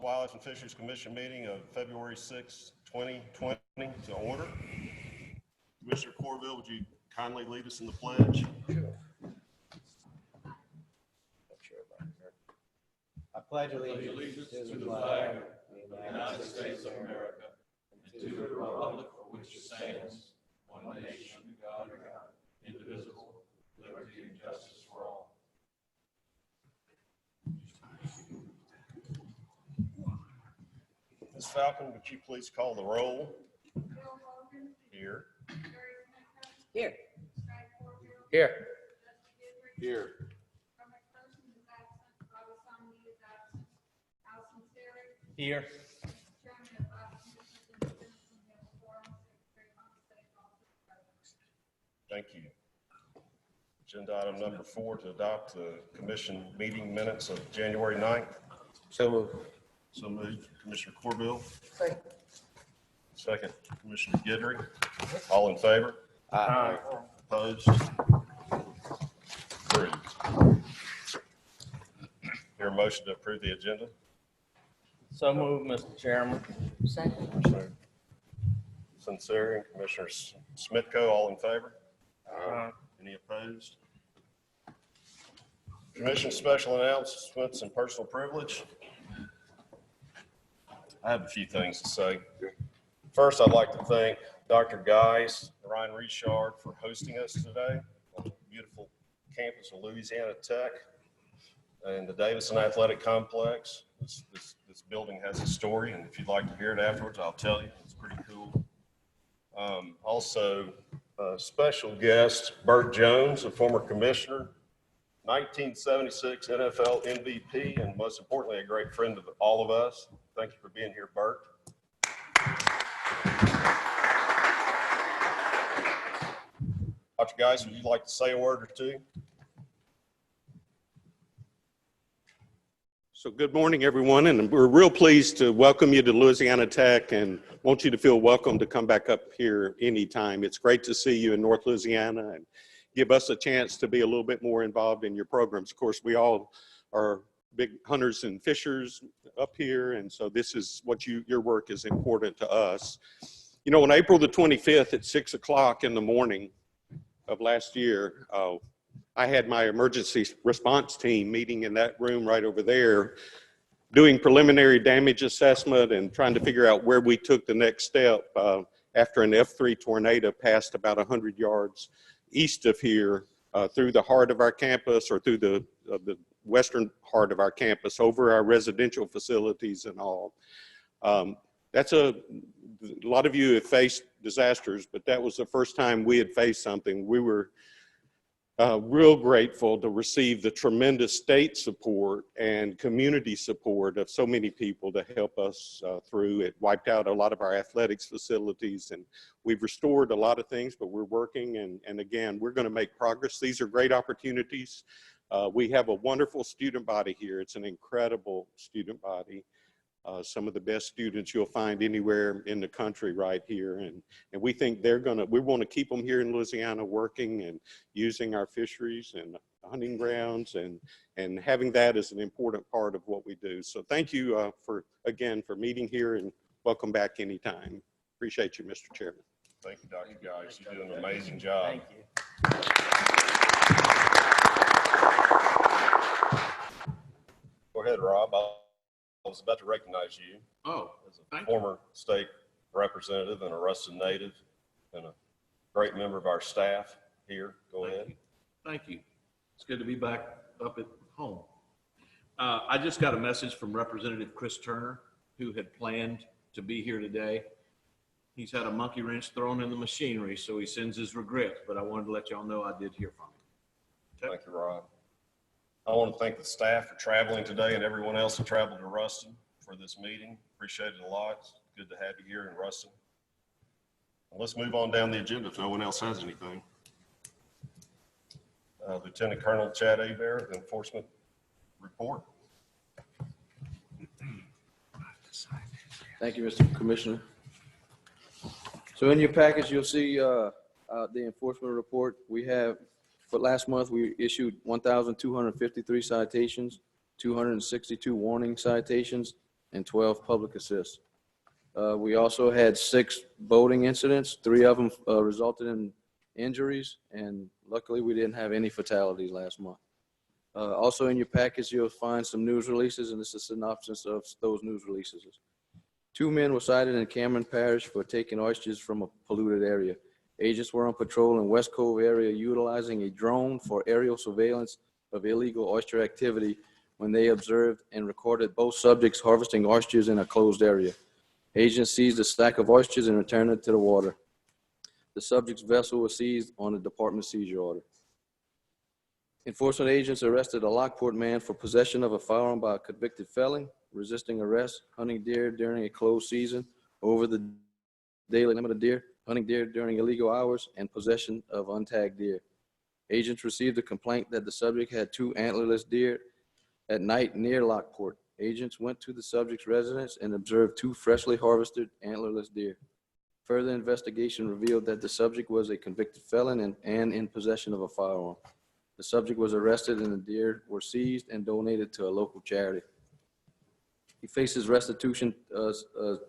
Wildlife and Fisheries Commission meeting of February 6, 2020 to order. Commissioner Corville, would you kindly lead us in the pledge? I pledge allegiance to the flag of the United States of America and to the republic for which it stands, one nation, God, indivisible, liberty and justice for all. Ms. Falcon, would you please call the roll? Here. Here. Here. Here. Here. Thank you. Agenda item number 4 to adopt the commission meeting minutes of January 9th. So moved. So moved. Commissioner Corville. Second. Second, Commissioner Guidry. All in favor? Aye. Opposed? Approved. Hear a motion to approve the agenda? So moved, Mr. Chairman. Second. Commissioner Sinceri and Commissioner Smitko, all in favor? Any opposed? Commission special announcements and personal privilege. I have a few things to say. First, I'd like to thank Dr. Guys, Ryan Richard for hosting us today on the beautiful campus of Louisiana Tech and the Davison Athletic Complex. This building has a story, and if you'd like to hear it afterwards, I'll tell you. It's pretty cool. Also, special guest, Burt Jones, a former commissioner, 1976 NFL MVP, and most importantly, a great friend of all of us. Thank you for being here, Burt. Dr. Geis, would you like to say a word or two? So good morning, everyone, and we're real pleased to welcome you to Louisiana Tech and want you to feel welcome to come back up here anytime. It's great to see you in North Louisiana and give us a chance to be a little bit more involved in your programs. Of course, we all are big hunters and fishers up here, and so this is what your work is important to us. You know, on April the 25th at 6 o'clock in the morning of last year, I had my emergency response team meeting in that room right over there, doing preliminary damage assessment and trying to figure out where we took the next step after an F3 tornado passed about 100 yards east of here through the heart of our campus, or through the western heart of our campus, over our residential facilities and all. That's a lot of you have faced disasters, but that was the first time we had faced something. We were real grateful to receive the tremendous state support and community support of so many people to help us through. It wiped out a lot of our athletics facilities, and we've restored a lot of things, but we're working, and again, we're going to make progress. These are great opportunities. We have a wonderful student body here. It's an incredible student body. Some of the best students you'll find anywhere in the country right here. And we think we want to keep them here in Louisiana working and using our fisheries and hunting grounds, and having that as an important part of what we do. So thank you for meeting here, and welcome back anytime. Appreciate you, Mr. Chairman. Thank you, Dr. Geis. You did an amazing job. Thank you. Go ahead, Rob. I was about to recognize you. Oh, as a former state representative and a Ruston native and a great member of our staff here. Go ahead. Thank you. It's good to be back up at home. I just got a message from Representative Chris Turner, who had planned to be here today. He's had a monkey wrench thrown in the machinery, so he sends his regrets, but I wanted to let y'all know I did hear from him. Okay. Thank you, Rob. I want to thank the staff for traveling today and everyone else who traveled to Ruston for this meeting. Appreciate it a lot. It's good to have you here in Ruston. Well, let's move on down the agenda if no one else has anything. Lieutenant Colonel Chad Hebert, the enforcement report. Thank you, Mr. Commissioner. So in your package, you'll see the enforcement report. We have, for last month, we issued 1,253 citations, 262 warning citations, and 12 public assists. We also had 6 boating incidents. 3 of them resulted in injuries, and luckily we didn't have any fatalities last month. Also in your package, you'll find some news releases, and this is a synopsis of those news releases. 2 men were cited in Cameron Parish for taking oysters from a polluted area. Agents were on patrol in West Cove area utilizing a drone for aerial surveillance of illegal oyster activity when they observed and recorded both subjects harvesting oysters in a closed area. Agents seized a stack of oysters and returned it to the water. The subject's vessel was seized on a department seizure order. Enforcement agents arrested a Lockport man for possession of a firearm by a convicted felon, resisting arrest, hunting deer during a closed season, over the daily limit of deer, hunting deer during illegal hours, and possession of untagged deer. Agents received a complaint that the subject had 2 antlerless deer at night near Lockport. Agents went to the subject's residence and observed 2 freshly harvested antlerless deer. Further investigation revealed that the subject was a convicted felon and in possession of a firearm. The subject was arrested and the deer were seized and donated to a local charity. He faces restitution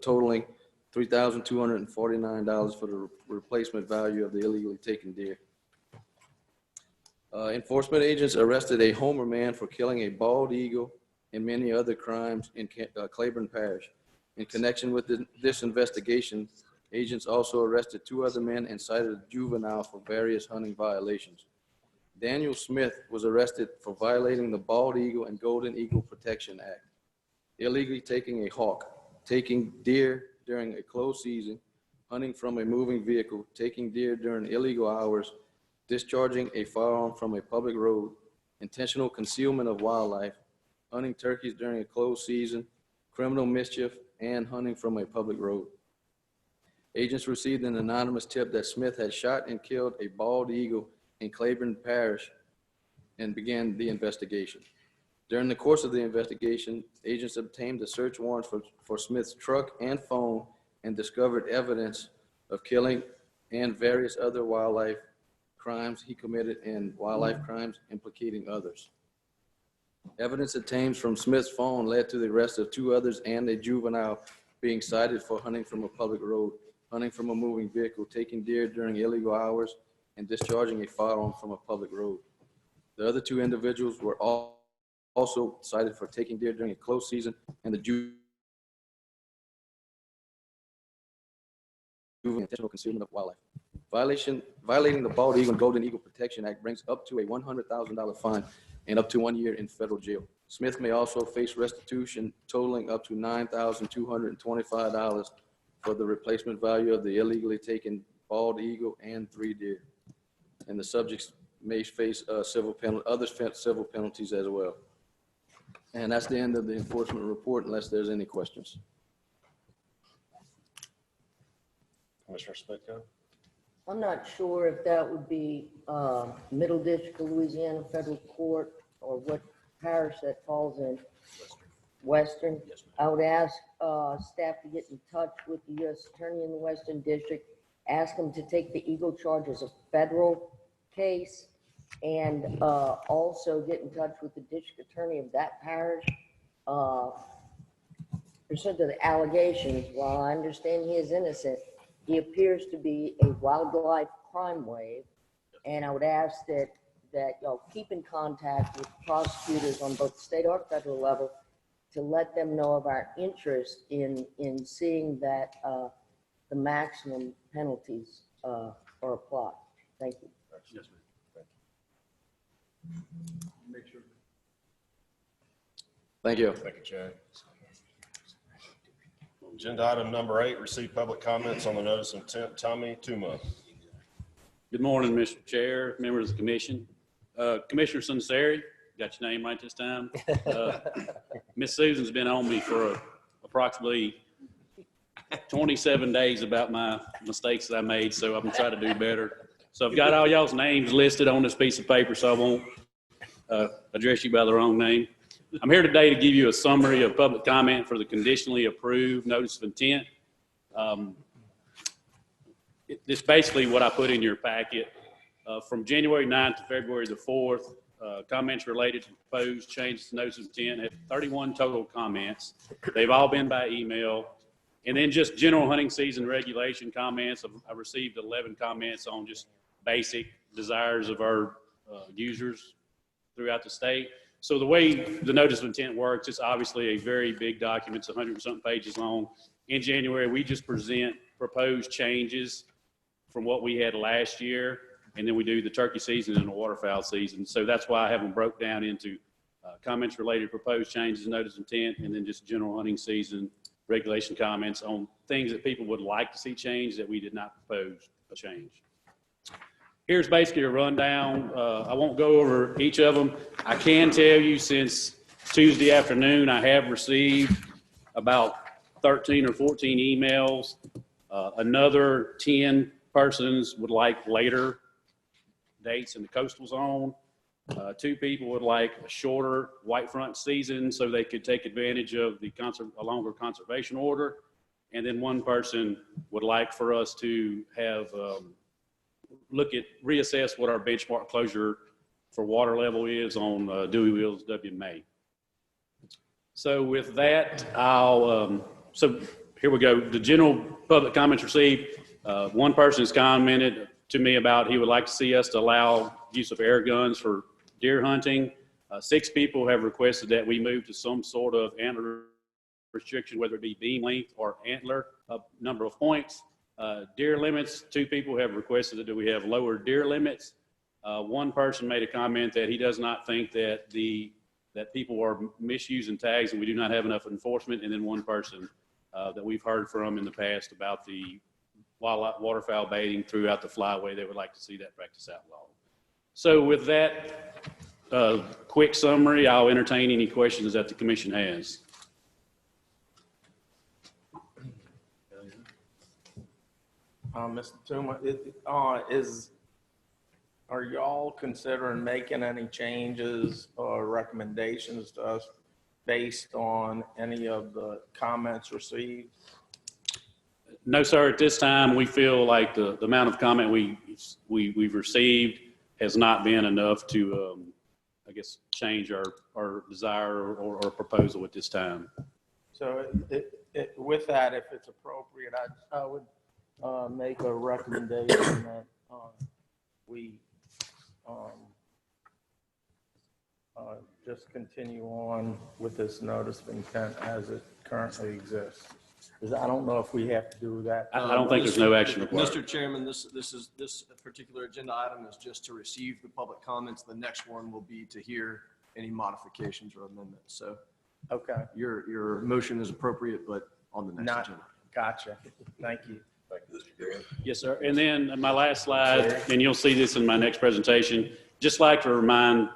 totaling $3,249 for the replacement value of the illegally taken deer. Enforcement agents arrested a Homer man for killing a bald eagle and many other crimes in Claiborne Parish. In connection with this investigation, agents also arrested 2 other men and cited a juvenile for various hunting violations. Daniel Smith was arrested for violating the Bald Eagle and Golden Eagle Protection Act, illegally taking a hawk, taking deer during a closed season, hunting from a moving vehicle, taking deer during illegal hours, discharging a firearm from a public road, intentional concealment of wildlife, hunting turkeys during a closed season, criminal mischief, and hunting from a public road. Agents received an anonymous tip that Smith had shot and killed a bald eagle in Claiborne Parish and began the investigation. During the course of the investigation, agents obtained a search warrant for Smith's truck and phone and discovered evidence of killing and various other wildlife crimes he committed and wildlife crimes implicating others. Evidence obtained from Smith's phone led to the arrest of 2 others and a juvenile being cited for hunting from a public road, hunting from a moving vehicle, taking deer during illegal hours, and discharging a firearm from a public road. The other 2 individuals were also cited for taking deer during a closed season and the intentional concealment of wildlife. Violating the Bald Eagle and Golden Eagle Protection Act brings up to a $100,000 fine and up to 1 year in federal jail. Smith may also face restitution totaling up to $9,225 for the replacement value of the illegally taken bald eagle and 3 deer. And the subjects may face other civil penalties as well. And that's the end of the enforcement report, unless there's any questions. Commissioner Spitko? I'm not sure if that would be Middle District of Louisiana Federal Court or what parish that falls in. Western. Yes, ma'am. I would ask staff to get in touch with the U.S. Attorney in the Western District, ask him to take the Eagle charge as a federal case, and also get in touch with the District Attorney of that parish. Pursuant to the allegations, while I understand he is innocent, he appears to be a wildlife crime wave, and I would ask that y'all keep in contact with prosecutors on both state or federal level to let them know of our interest in seeing that the maximum penalties are applied. Thank you. Yes, ma'am. Make sure. Thank you. Thank you, Jay. Agenda item number 8, receive public comments on the notice of intent. Tommy Tuma. Good morning, Mr. Chair, members of the commission. Commissioner Sunseri, got your name right this time. Miss Susan's been on me for approximately 27 days about my mistakes that I made, so I'm gonna try to do better. So I've got all y'all's names listed on this piece of paper, so I won't address you by the wrong name. I'm here today to give you a summary of public comment for the conditionally approved notice of intent. This is basically what I put in your packet. From January 9th to February the 4th, comments related to proposed changes to notice of intent. Had 31 total comments. They've all been by email. And then just general hunting season regulation comments. I've received 11 comments on just basic desires of our users throughout the state. So the way the notice of intent works, it's obviously a very big document. It's 100 and something pages long. In January, we just present proposed changes from what we had last year, and then we do the turkey season and the waterfowl season. So that's why I have them broke down into comments related to proposed changes, notice of intent, and then just general hunting season regulation comments on things that people would like to see changed that we did not propose a change. Here's basically a rundown. I won't go over each of them. I can tell you since Tuesday afternoon, I have received about 13 or 14 emails. Another 10 persons would like later dates in the coastal zone. 2 people would like a shorter white front season so they could take advantage of a longer conservation order. And then 1 person would like for us to have reassess what our benchmark closure for water level is on Dewey Wills W. May. So with that, so here we go. The general public comments received. 1 person has commented to me about he would like to see us to allow use of air guns for deer hunting. 6 people have requested that we move to some sort of antler restriction, whether it be beam length or antler number of points. Deer limits, 2 people have requested that we have lower deer limits. 1 person made a comment that he does not think that that people are misusing tags and we do not have enough enforcement. And then 1 person that we've heard from in the past about the waterfowl baiting throughout the flyway, they would like to see that practice outlawed. So with that quick summary, I'll entertain any questions that the commission has. Mr. Tuma, are y'all considering making any changes or recommendations to us based on any of the comments received? No, sir. At this time, we feel like the amount of comment we've received has not been enough to, I guess, change our desire or proposal at this time. So with that, if it's appropriate, I would make a recommendation that we just continue on with this notice of intent as it currently exists. Because I don't know if we have to do that. I don't think there's no action required. Mr. Chairman, this particular agenda item is just to receive the public comments. The next one will be to hear any modifications or amendments. So Okay. your motion is appropriate, but on the next agenda. Gotcha. Thank you. Yes, sir. And then my last slide, and you'll see this in my next presentation, just like to remind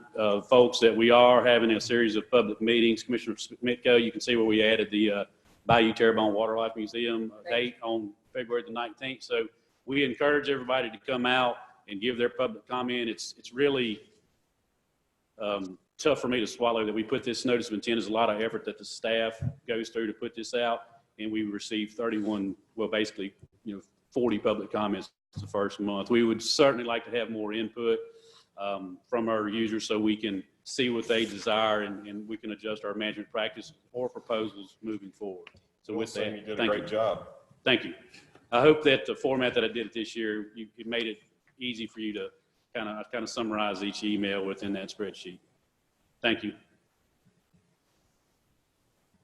folks that we are having a series of public meetings. Commissioner Mitko, you can see where we added the Bayou Terrebonne Wildlife Museum date on February the 19th. So we encourage everybody to come out and give their public comment. It's really tough for me to swallow that we put this notice of intent. There's a lot of effort that the staff goes through to put this out, and we received 31, well, basically, 40 public comments the first month. We would certainly like to have more input from our users so we can see what they desire and we can adjust our management practice or proposals moving forward. So with that, you did a great job. Thank you. I hope that the format that I did it this year, it made it easy for you to kind of summarize each email within that spreadsheet. Thank you.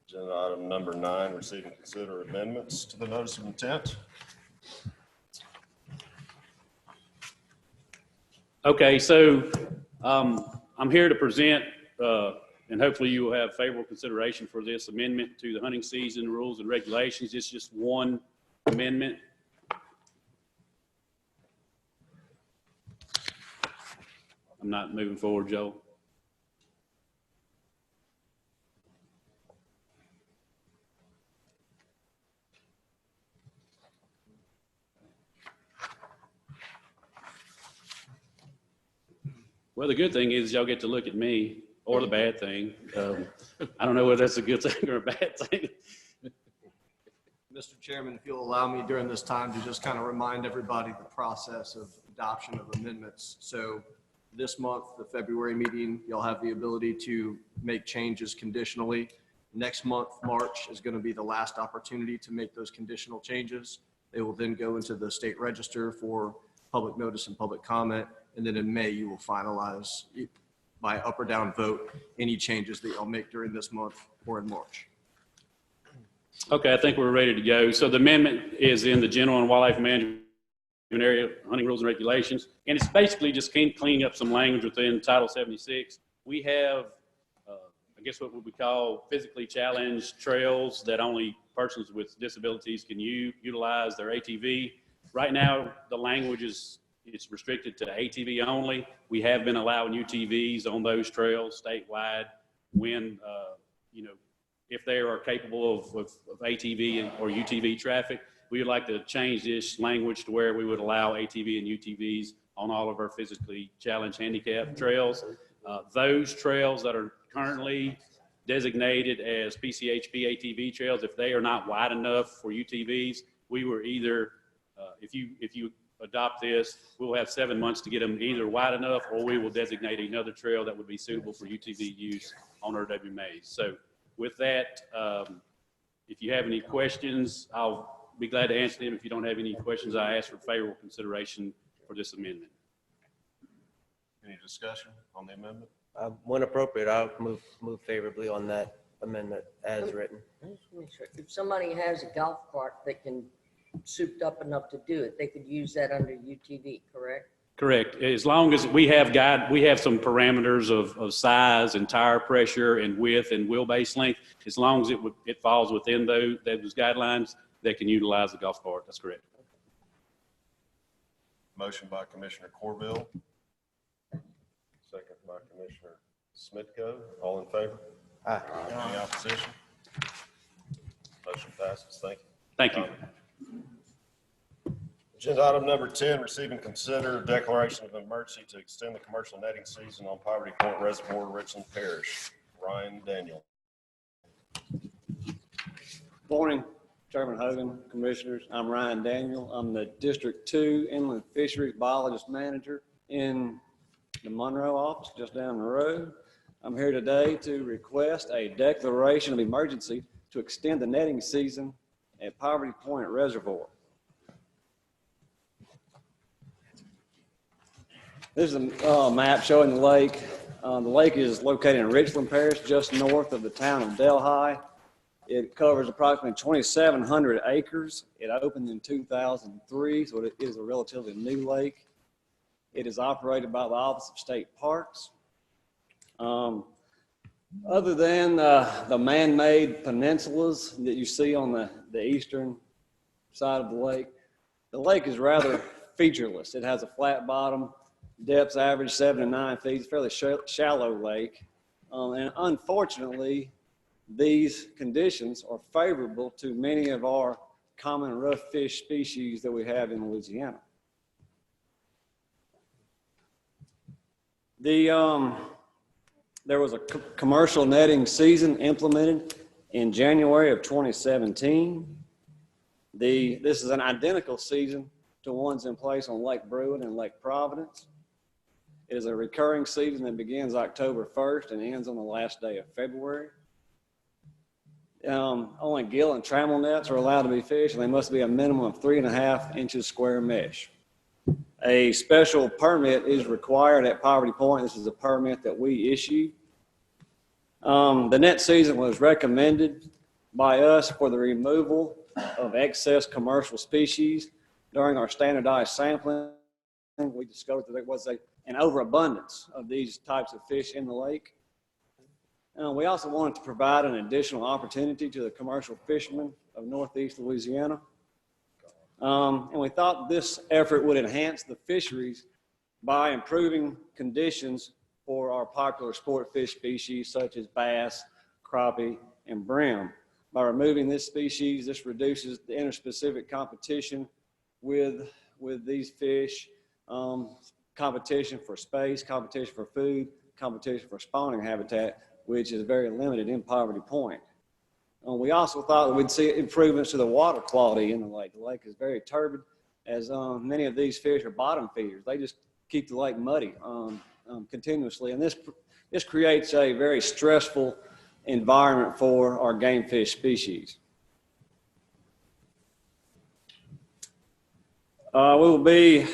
Agenda item number 9, receive and consider amendments to the notice of intent. Okay, so I'm here to present, and hopefully you will have favorable consideration for this amendment to the hunting season rules and regulations. It's just one amendment. I'm not moving forward, Joel. Well, the good thing is y'all get to look at me, or the bad thing. I don't know whether that's a good thing or a bad thing. Mr. Chairman, if you'll allow me during this time to just kind of remind everybody the process of adoption of amendments. So this month, the February meeting, you'll have the ability to make changes conditionally. Next month, March, is going to be the last opportunity to make those conditional changes. They will then go into the state register for public notice and public comment. And then in May, you will finalize by up or down vote any changes that you'll make during this month or in March. Okay, I think we're ready to go. So the amendment is in the general and wildlife management area, hunting rules and regulations. And it's basically just cleaning up some language within Title 76. We have, I guess what we call physically challenged trails that only persons with disabilities can utilize their ATV. Right now, the language it's restricted to ATV only. We have been allowing UTVs on those trails statewide when, if they are capable of ATV or UTV traffic. We would like to change this language to where we would allow ATV and UTVs on all of our physically challenged handicap trails. Those trails that are currently designated as PCHP ATV trails, if they are not wide enough for UTVs, we were either, if you adopt this, we'll have 7 months to get them either wide enough, or we will designate another trail that would be suitable for UTV use on our WMAs. So with that, if you have any questions, I'll be glad to answer them. If you don't have any questions, I ask for favorable consideration for this amendment. Any discussion on the amendment? When appropriate, I'll move favorably on that amendment as written. I just wanna make sure. If somebody has a golf cart that can souped up enough to do it, they could use that under UTV, correct? Correct. As long as we have some parameters of size and tire pressure and width and wheelbase length. As long as it falls within those guidelines, they can utilize the golf cart. That's correct. Motion by Commissioner Corville. Second by Commissioner Smitko. All in favor? Aye. Any opposition? Motion passes. Thank you. Thank you. Agenda item number 10, receive and consider declaration of emergency to extend the commercial netting season on Poverty Point Reservoir, Richland Parish. Ryan Daniel. Morning, Chairman Hogan, Commissioners. I'm Ryan Daniel. I'm the District 2 Inland Fisheries Biologist Manager in the Monroe office just down the road. I'm here today to request a declaration of emergency to extend the netting season at Poverty Point Reservoir. This is a map showing the lake. The lake is located in Richland Parish, just north of the town of Delhi. It covers approximately 2,700 acres. It opened in 2003, so it is a relatively new lake. It is operated by the Office of State Parks. Other than the man-made peninsulas that you see on the eastern side of the lake is rather featureless. It has a flat bottom, depths average 7 to 9 feet. It's a fairly shallow lake. And unfortunately, these conditions are favorable to many of our common rough fish species that we have in Louisiana. There was a commercial netting season implemented in January of 2017. This is an identical season to ones in place on Lake Bruin and Lake Providence. It is a recurring season that begins October 1st and ends on the last day of February. Only gill and trammel nets are allowed to be fished, and they must be a minimum of 3.5 inches square mesh. A special permit is required at Poverty Point. This is a permit that we issue. The net season was recommended by us for the removal of excess commercial species. During our standardized sampling, we discovered that there was an overabundance of these types of fish in the lake. We also wanted to provide an additional opportunity to the commercial fishermen of Northeast Louisiana. And we thought this effort would enhance the fisheries by improving conditions for our popular sport fish species such as bass, crappie, and brim. By removing this species, this reduces the interspecific competition with these fish, competition for space, competition for food, competition for spawning habitat, which is very limited in Poverty Point. We also thought that we'd see improvements to the water quality in the lake. The lake is very turbid, as many of these fish are bottom feeders. They just keep the lake muddy. continuously. And this creates a very stressful environment for our game fish species. We will be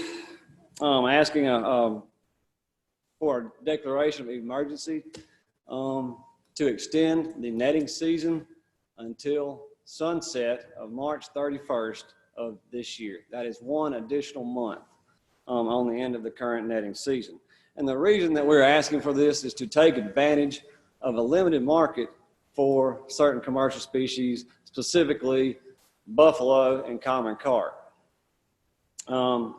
asking for a declaration of emergency to extend the netting season until sunset of March 31st of this year. That is one additional month on the end of the current netting season. And the reason that we're asking for this is to take advantage of a limited market for certain commercial species, specifically buffalo and common carp.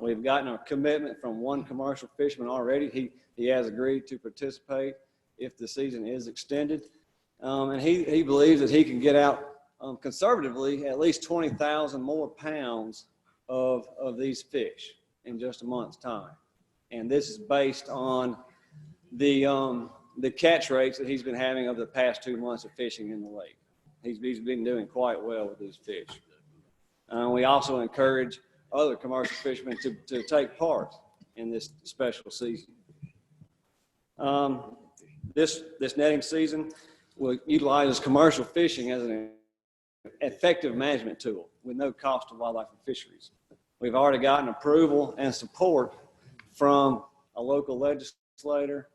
We've gotten a commitment from one commercial fisherman already. He has agreed to participate if the season is extended. And he believes that he can get out conservatively at least 20,000 more pounds of these fish in just a month's time. And this is based on the catch rates that he's been having over the past 2 months of fishing in the lake. He's been doing quite well with these fish. We also encourage other commercial fishermen to take part in this special season. This netting season will utilize commercial fishing as an effective management tool with no cost to wildlife and fisheries. We've already gotten approval and support from a local legislator,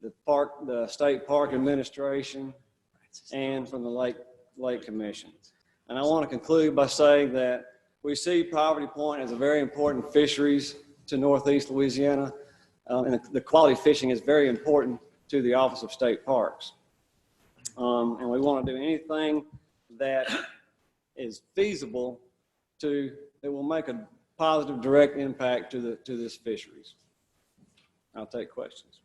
the state park administration, and from the Lake Commission. And I want to conclude by saying that we see Poverty Point as a very important fisheries to Northeast Louisiana, and the quality of fishing is very important to the Office of State Parks. And we want to do anything that is feasible that will make a positive direct impact to this fisheries. I'll take questions.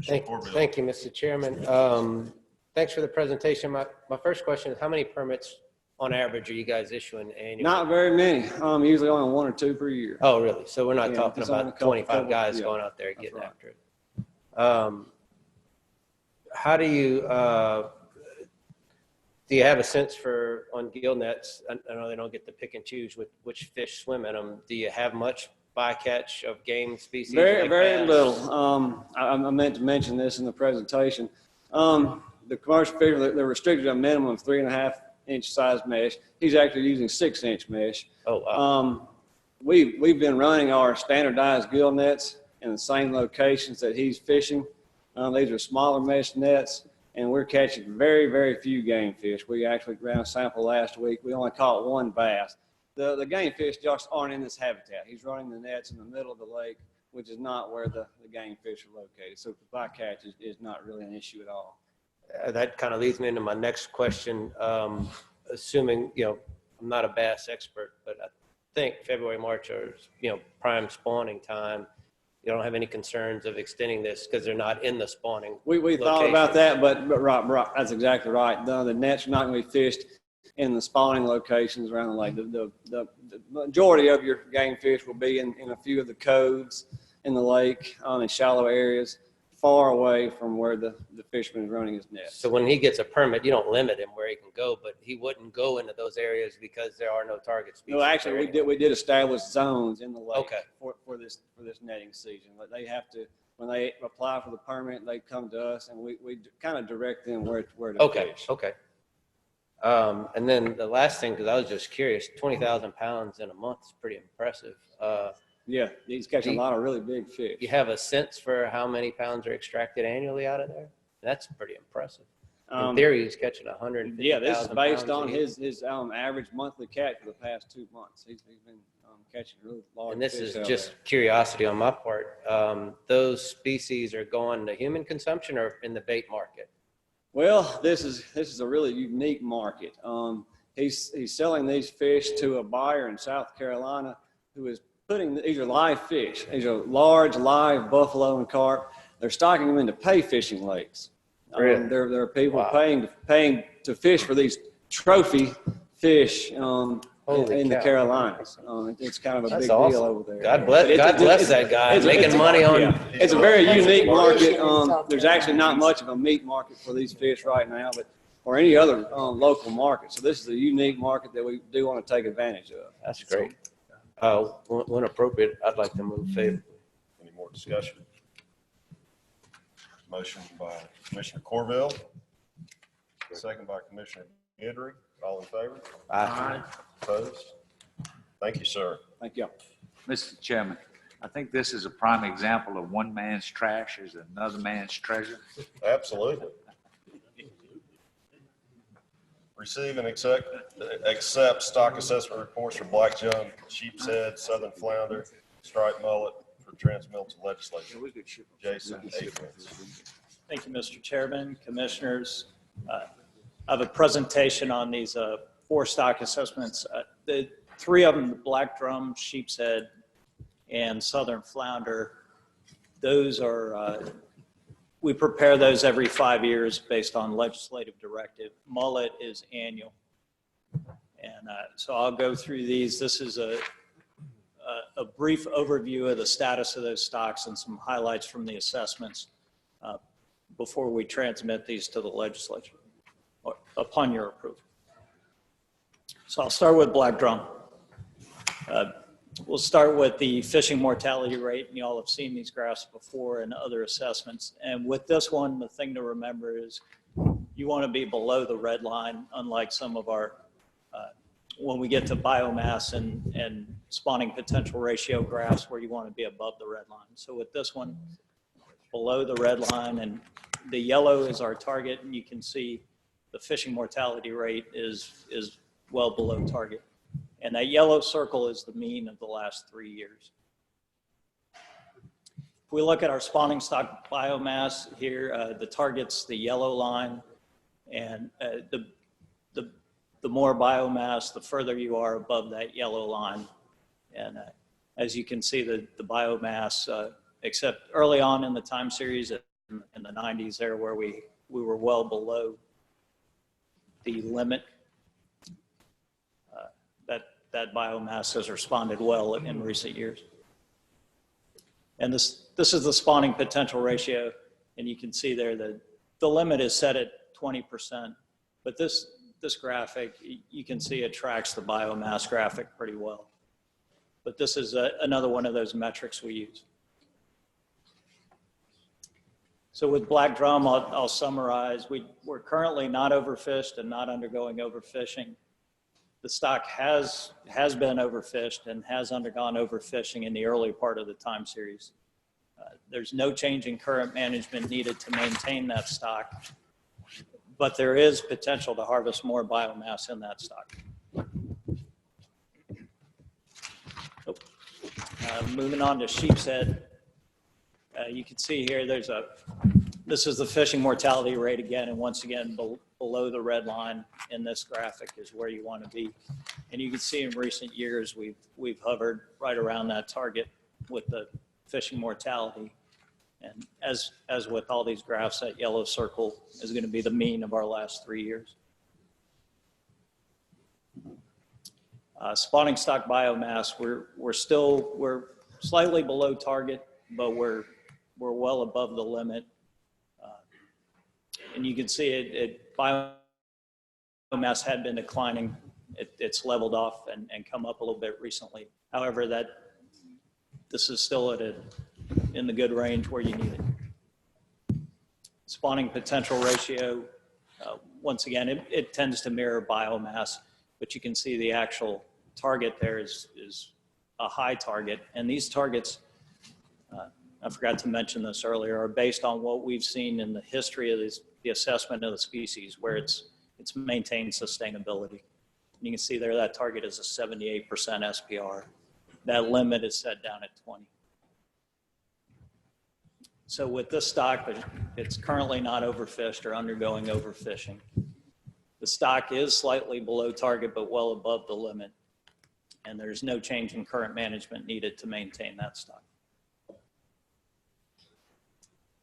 Thank you, Mr. Chairman. Thanks for the presentation. My first question is, how many permits on average are you guys issuing annually? Not very many. Usually only 1 or 2 per year. Oh, really? So we're not Yeah, talking it's only about a couple- 25 guys yeah, going out there getting right. after it. How do you have a sense for, on gill nets, I know they don't get to pick and choose which fish swim in them. Do you have much bycatch of game species? Very, like very bass? little. I meant to mention this in the presentation. The commercial fisher, they're restricted to a minimum of 3.5-inch size mesh. He's actually using 6-inch mesh. Oh, wow. We've been running our standardized gill nets in the same locations that he's fishing. These are smaller mesh nets, and we're catching very, very few game fish. We actually ran a sample last week. We only caught 1 bass. The game fish just aren't in this habitat. He's running the nets in the middle of the lake, which is not where the game fish are located. So the bycatch is not really an issue at all. That kind of leads me into my next question. Assuming, I'm not a bass expert, but I think February, March are, prime spawning time. You don't have any concerns of extending this because they're not in the spawning. We thought about that, but right, that's exactly right. The nets are not going to be fished in the spawning locations around the lake. The majority of your game fish will be in a few of the coves in the lake, in shallow areas, far away from where the fisherman is running his net. So when he gets a permit, you don't limit him where he can go, but he wouldn't go into those areas because there are no target species. No, actually, we did establish zones in the lake Okay. for this netting season. But they have to, when they apply for the permit, they come to us, and we kind of direct them where to fish. Okay. And then the last thing, because I was just curious, 20,000 pounds in a month is pretty impressive. Yeah, he's catching a lot of really big fish. You have a sense for how many pounds are extracted annually out of there? That's pretty impressive. In theory, he's catching 150,000 Yeah, this is based on pounds a year. his average monthly catch for the past 2 months. He's been catching really large And this fish is out just there. curiosity on my part. Those species are going to human consumption or in the bait market? Well, this is a really unique market. He's selling these fish to a buyer in South Carolina who is these are live fish. These are large live buffalo and carp. They're stocking them into pay fishing lakes. Really? There are people Wow. paying to fish for these trophy fish in the cow. Carolinas. It's kind of a That's big awesome. deal over there. God bless that guy it's making money on. Yeah. It's a very unique market. South There's actually not much of a meat market for these fish right now, or any other local market. So this is a unique market that we do want to take advantage of. That's great. When appropriate, I'd like to move favorably. Any more discussion? Motion by Commissioner Corville, second by Commissioner Guidry. All in favor? Aye. Opposed? Thank you, sir. Thank you. Mr. Chairman, I think this is a prime example of one man's trash is another man's treasure. Absolutely. Receive and accept stock assessment reports for black jump, sheep's head, southern flounder, striped mullet for Trans-Milton Legislature. Jason Akins. Thank you, Mr. Chairman, Commissioners. I have a presentation on these 4 stock assessments. The 3 of them, the black drum, sheep's head, and southern flounder, those are, we prepare those every 5 years based on legislative directive. Mullet is annual. And so I'll go through these. This is a brief overview of the status of those stocks and some highlights from the assessments before we transmit these to the legislature or upon your approval. So I'll start with black drum. We'll start with the fishing mortality rate, and you all have seen these graphs before in other assessments. And with this one, the thing to remember is you want to be below the red line, unlike some of our, when we get to biomass and spawning potential ratio graphs where you want to be above the red line. So with this one, below the red line, and the yellow is our target, and you can see the fishing mortality rate is well below target. And that yellow circle is the mean of the last 3 years. If we look at our spawning stock biomass here, the target's the yellow line, and the more biomass, the further you are above that yellow line. And as you can see, the biomass, except early on in the time series in the 90s there where we were well below the limit, that biomass has responded well in recent years. And this is the spawning potential ratio, and you can see there that the limit is set at 20%, but this graphic, you can see it tracks the biomass graphic pretty well. But this is another one of those metrics we use. So with black drum, I'll summarize. We're currently not overfished and not undergoing overfishing. The stock has been overfished and has undergone overfishing in the early part of the time series. There's no change in current management needed to maintain that stock, but there is potential to harvest more biomass in that stock. Moving on to sheep's head, you can see here this is the fishing mortality rate again, and once again below the red line in this graphic is where you want to be. And you can see in recent years we've hovered right around that target with the fishing mortality. And as with all these graphs, that yellow circle is going to be the mean of our last 3 years. Spawning stock biomass, we're slightly below target, but we're well above the limit. And you can see biomass had been declining. It's leveled off and come up a little bit recently. However, this is still in the good range where you need it. Spawning potential ratio, once again, it tends to mirror biomass, but you can see the actual target there is a high target. And these targets, I forgot to mention this earlier, are based on what we've seen in the history of the assessment of the species, where it's maintained sustainability. You can see there that target is a 78% SPR. That limit is set down at 20. So with this stock, it's currently not overfished or undergoing overfishing. The stock is slightly below target, but well above the limit. And there's no change in current management needed to maintain that stock.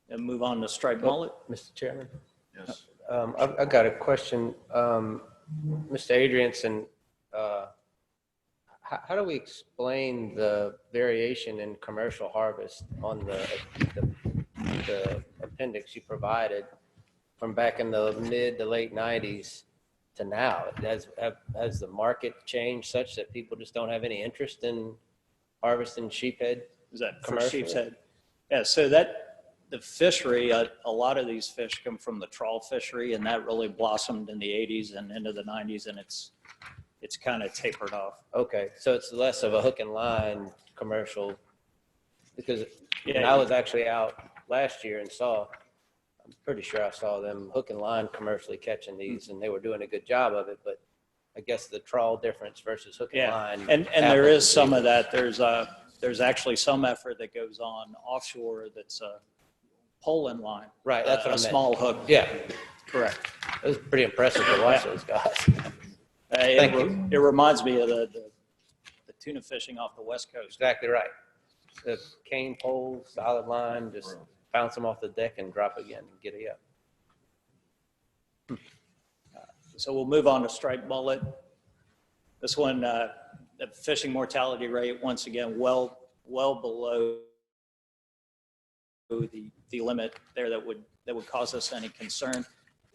And move on to striped mullet. Mr. Chairman? Yes. I've got a question. Mr. Adrianson, how do we explain the variation in commercial harvest on the appendix you provided from back in the mid to late 90s to now? Has the market changed such that people just don't have any interest in harvesting sheephead? Is that for commercially? sheep's head? Yeah, so the fishery, a lot of these fish come from the trawl fishery, and that really blossomed in the 80s and into the 90s, and it's kind of tapered off. Okay, so it's less of a hook and line commercial, because when Yeah. I was actually out last year and I'm pretty sure I saw them hook and line commercially catching these, and they were doing a good job of it, but I guess the trawl difference versus hook and Yeah, line. and there apples is to some of apples. that. There's actually some effort that goes on offshore that's a pole and line. Right, that's what I a meant. small hook. Yeah, Correct. it was pretty impressive to watch those guys. Thank you. It reminds me of the tuna fishing off the West Coast. Exactly right. The cane pole, solid line, just bounce them off the deck and drop again and get it up. So we'll move on to striped mullet. This one, the fishing mortality rate, once again, well below the limit there that would cause us any concern.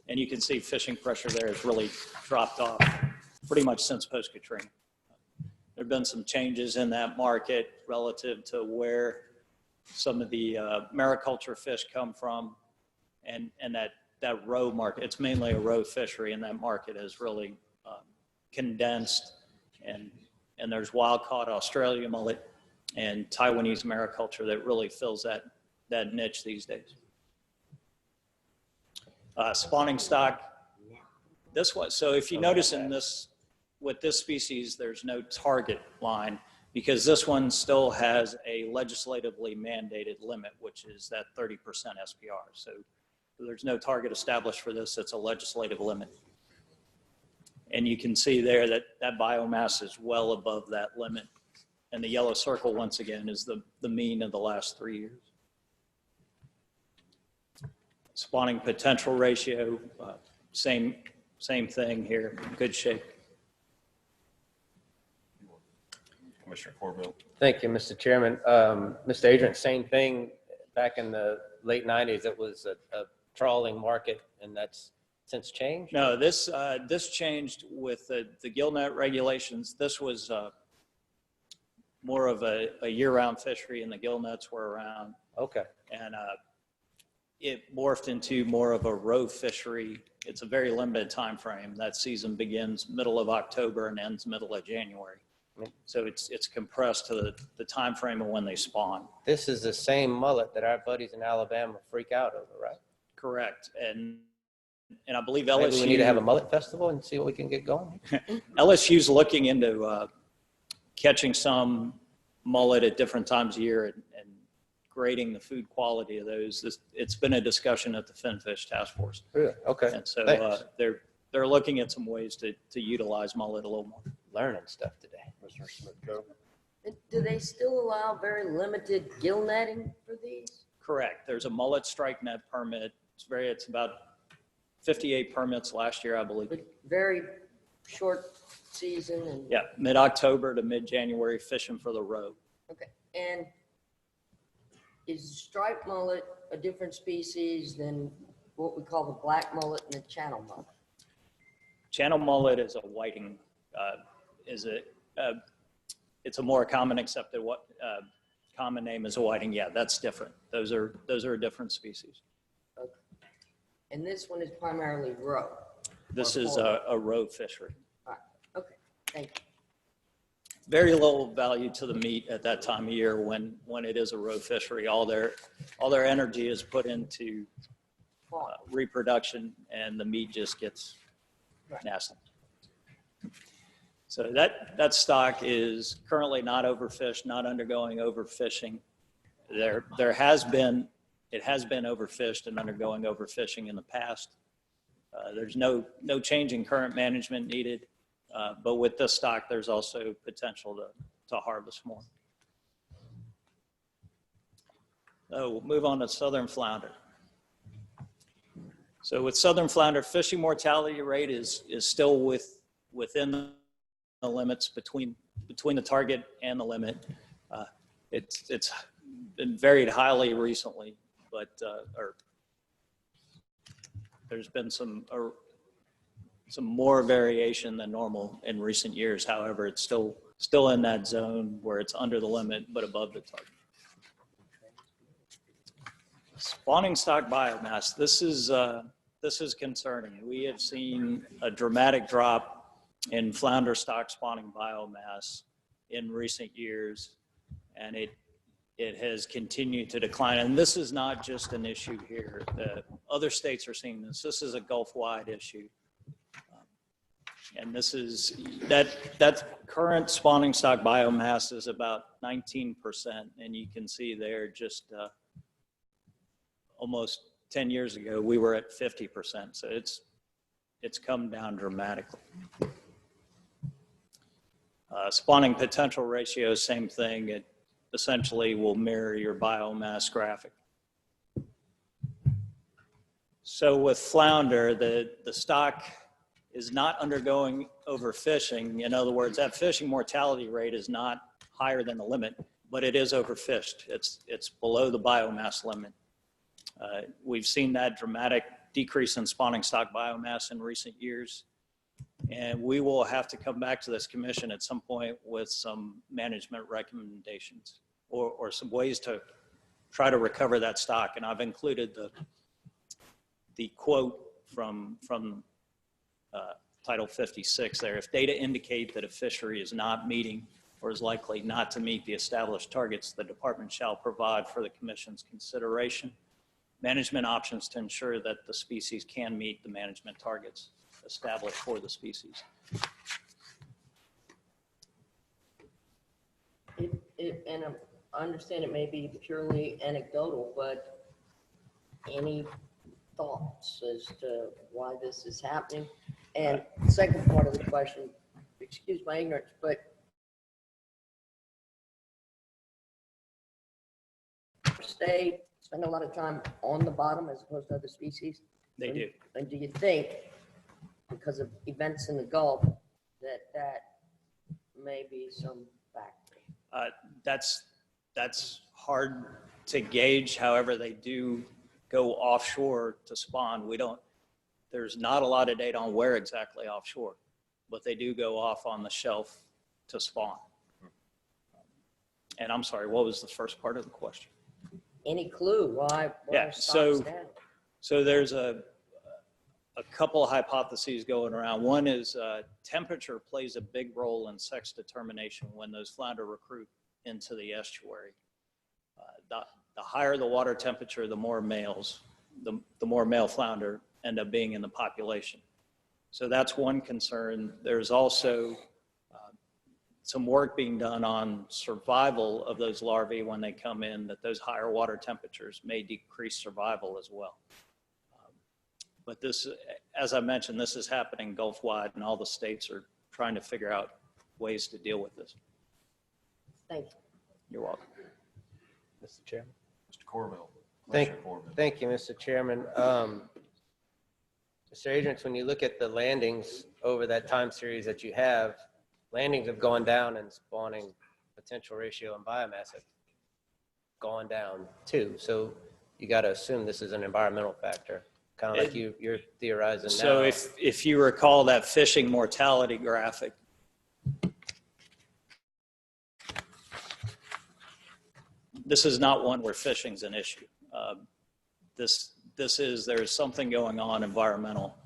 And you can see fishing pressure there has really dropped off pretty much since post-Katrina. There have been some changes in that market relative to where some of the mariculture fish come from, and that roe market. It's mainly a roe fishery, and that market has really condensed. And there's wild-caught Australian mullet and Taiwanese mariculture that really fills that niche these days. Spawning stock. This one. So if you notice with this species, there's no target line, because this one still has a legislatively mandated limit, which is that 30% SPR. So there's no target established for this. It's a legislative limit. And you can see there that biomass is well above that limit. And the yellow circle, once again, is the mean of the last 3 years. Spawning potential ratio, same thing here, good shape. Commissioner Corbett. Thank you, Mr. Chairman. Mr. Adrian, same thing back in the late 90s. It was a trawling market, and that's since changed? No, this changed with the gillnet regulations. This was more of a year-round fishery, and the gillnets were around. Okay. And it morphed into more of a roe fishery. It's a very limited time frame. That season begins middle of October and ends middle of January. So it's compressed to the time frame of when they spawn. This is the same mullet that our buddies in Alabama freak out over, right? Correct. And I believe Maybe LSU. we need to have a mullet festival and see what we can get going. LSU's looking into catching some mullet at different times of year and grading the food quality of those. It's been a discussion at the Finfish Task Force. Really? Okay. And so Thanks. they're looking at some ways to utilize mullet a little more. Learning stuff today. Mr. Smith, go. Do they still allow very limited gill netting for these? Correct. There's a mullet strike net permit. It's about 58 permits last year, I believe. But very short season and. Yeah, mid-October to mid-January fishing for the roe. Okay, and is striped mullet a different species than what we call the black mullet and the channel mullet? Channel mullet is a whiting, it's a more common accepted common name is a whiting. Yeah, that's different. Those are a different species. Okay. And this one is primarily roe? This is a roe fishery. All right, okay, thank you. Very little value to the meat at that time of year when it is a roe fishery. All their energy is put into reproduction, and the meat just gets nasty. So that stock is currently not overfished, not undergoing overfishing. It has been overfished and undergoing overfishing in the past. There's no change in current management needed, but with this stock, there's also potential to harvest more. So we'll move on to southern flounder. So with southern flounder, fishing mortality rate is still within the limits between the target and the limit. It's been varied highly recently, but there's been some more variation than normal in recent years. However, it's still in that zone where it's under the limit but above the target. Spawning stock biomass, this is concerning. We have seen a dramatic drop in flounder stock spawning biomass in recent years, and it has continued to decline. And this is not just an issue here. Other states are seeing this. This is a Gulf-wide issue. And this is, that current spawning stock biomass is about 19%. And you can see there just almost 10 years ago, we were at 50%. So it's come down dramatically. Spawning potential ratio, same thing. It essentially will mirror your biomass graphic. So with flounder, the stock is not undergoing overfishing. In other words, that fishing mortality rate is not higher than the limit, but it is overfished. It's below the biomass limit. We've seen that dramatic decrease in spawning stock biomass in recent years. And we will have to come back to this commission at some point with some management recommendations or some ways to try to recover that stock. And I've included the quote from Title 56 there. If data indicate that a fishery is not meeting or is likely not to meet the established targets, the department shall provide for the commission's consideration management options to ensure that the species can meet the management targets established for the species. And I understand it may be purely anecdotal, but any thoughts as to why this is happening? And the second part of the question, excuse my ignorance, but spend a lot of time on the bottom as opposed to other species? They do. And do you think, because of events in the Gulf, that may be some factor? That's hard to gauge. However, they do go offshore to spawn. There's not a lot of data on where exactly offshore, but they do go off on the shelf to spawn. And I'm sorry, what was the first part of the question? Any clue why Yeah, stocks down? so there's a couple of hypotheses going around. One is temperature plays a big role in sex determination when those flounder recruit into the estuary. The higher the water temperature, the more males, the more male flounder end up being in the population. So that's one concern. There's also some work being done on survival of those larvae when they come in, that those higher water temperatures may decrease survival as well. But this, as I mentioned, this is happening Gulf-wide, and all the states are trying to figure out ways to deal with this. Thank you. You're welcome. Mr. Chairman. Mr. Corville. Thank you, Mr. Chairman. Mr. Agents, when you look at the landings over that time series that you have, landings have gone down and spawning potential ratio and biomass have gone down too. So you got to assume this is an environmental factor, kind of like you're theorizing now. So if you recall that fishing mortality graphic, this is not one where fishing's an issue. There's something going on environmental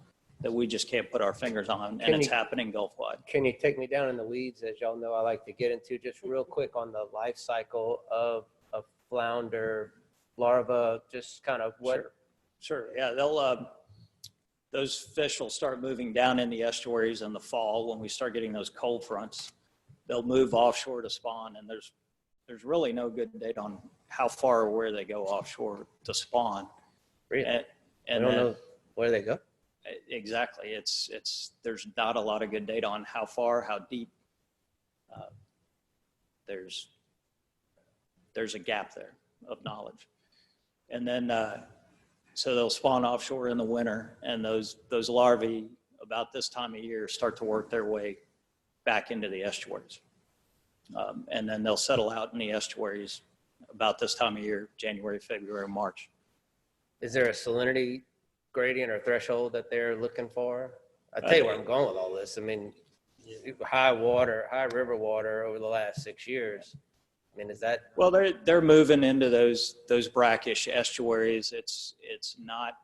that we just can't put our fingers on, and it's happening Gulf-wide. Can you take me down in the weeds, as y'all know I like to get into, just real quick on the life cycle of a flounder larva, just kind of what? Sure. Yeah, those fish will start moving down in the estuaries in the fall when we start getting those cold fronts. They'll move offshore to spawn, and there's really no good data on how far or where they go offshore to spawn. Really? And I don't know where they go. Exactly. There's not a lot of good data on how far, how deep. There's a gap there of knowledge. And then, so they'll spawn offshore in the winter, and those larvae about this time of year start to work their way back into the estuaries. And then they'll settle out in the estuaries about this time of year, January, February, March. Is there a salinity gradient or threshold that they're looking for? I'll tell you where I'm going with all this. I mean, high river water over the last 6 years I mean, is that, Well, they're moving into those brackish estuaries. It's not,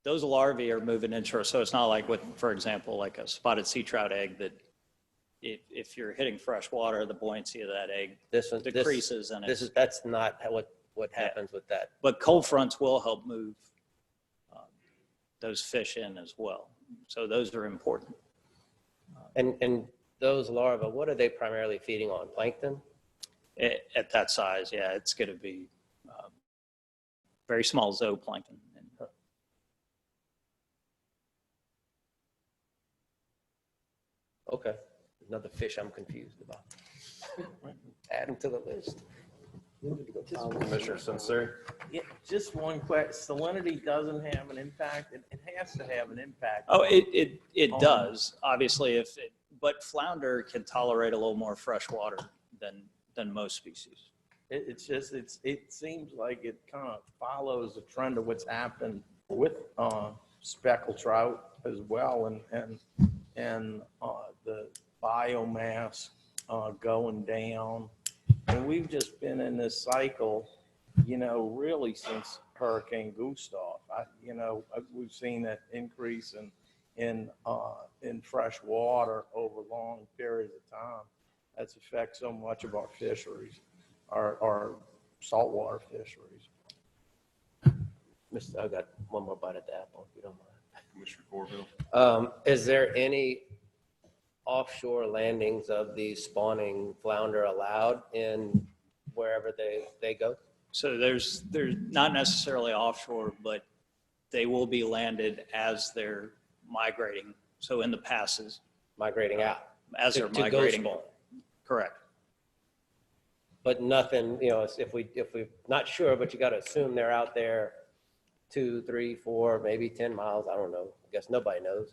those larvae are moving inshore, so it's not like with, for example, like a spotted sea trout egg that if you're hitting fresh water, the buoyancy of that egg decreases. And that's not what happens with that. But cold fronts will help move those fish in as well. So those are important. And those larvae, what are they primarily feeding on? Plankton? At that size, yeah, it's going to be very small zooplankton. Okay, another fish I'm confused about. Add them to the list. Commissioner Sinceri? Yeah, just one question. Salinity doesn't have an impact. It has to have an impact. Oh, it does, obviously, but flounder can tolerate a little more fresh water than most species. It seems like it kind of follows the trend of what's happened with speckled trout as well, and the biomass going down. And we've just been in this cycle, really since Hurricane Gustav. We've seen that increase in fresh water over long periods of time. That's affected so much of our fisheries, our saltwater fisheries. I got one more bite at the apple, if you don't mind. Commissioner Corville? Is there any offshore landings of these spawning flounder allowed in wherever they go? So there's not necessarily offshore, but they will be landed as they're migrating. So in the passes. Migrating out. As they're to migrating. go spawn. Correct. But nothing, if we're not sure, but you got to assume they're out there 2, 3, 4, maybe 10 miles. I don't know. I guess nobody knows.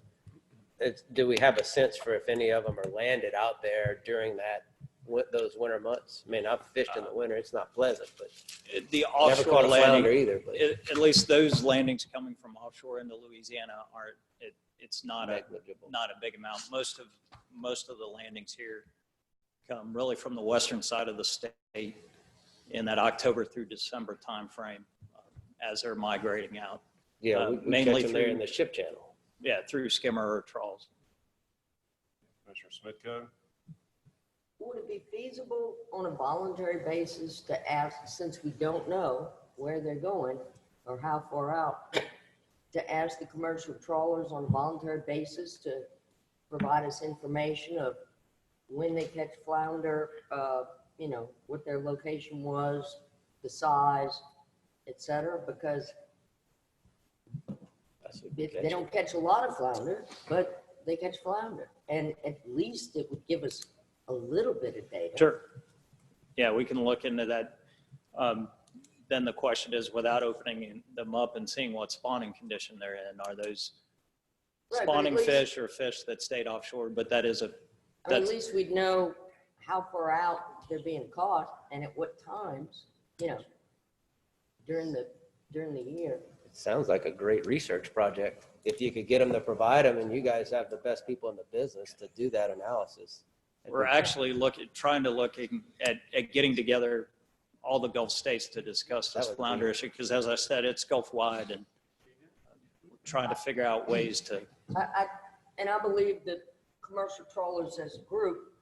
Do we have a sense for if any of them are landed out there during those winter months? I mean, I've fished in the winter. It's not pleasant, but The never caught offshore a flounder landing, either. But at least those landings coming from offshore into Louisiana aren't, it's not negligible. not a big amount. Most of the landings here come really from the western side of the state in that October through December timeframe as they're migrating out. Yeah, we mainly catch them there through- in the ship channel. Yeah, through skimmer or trawls. Commissioner Smitko? Would it be feasible on a voluntary basis to ask, since we don't know where they're going or how far out, to ask the commercial trawlers on a voluntary basis to provide us information of when they catch flounder, what their location was, the size, et cetera, because they don't catch a lot of flounder, but they catch flounder. And at least it would give us a little bit of data. Sure. Yeah, we can look into that. Then the question is, without opening them up and seeing what spawning condition they're in, are those Right, but spawning at least- fish or fish that stayed offshore? But that is At that's, least we'd know how far out they're being caught and at what times, during the year. It sounds like a great research project. If you could get them to provide them, and you guys have the best people in the business to do that analysis. we're actually trying to look at getting together all the Gulf states to discuss this That would flounder be- issue, because as I said, it's Gulf wide, and we're trying to figure out ways to. I believe that commercial trawlers as a group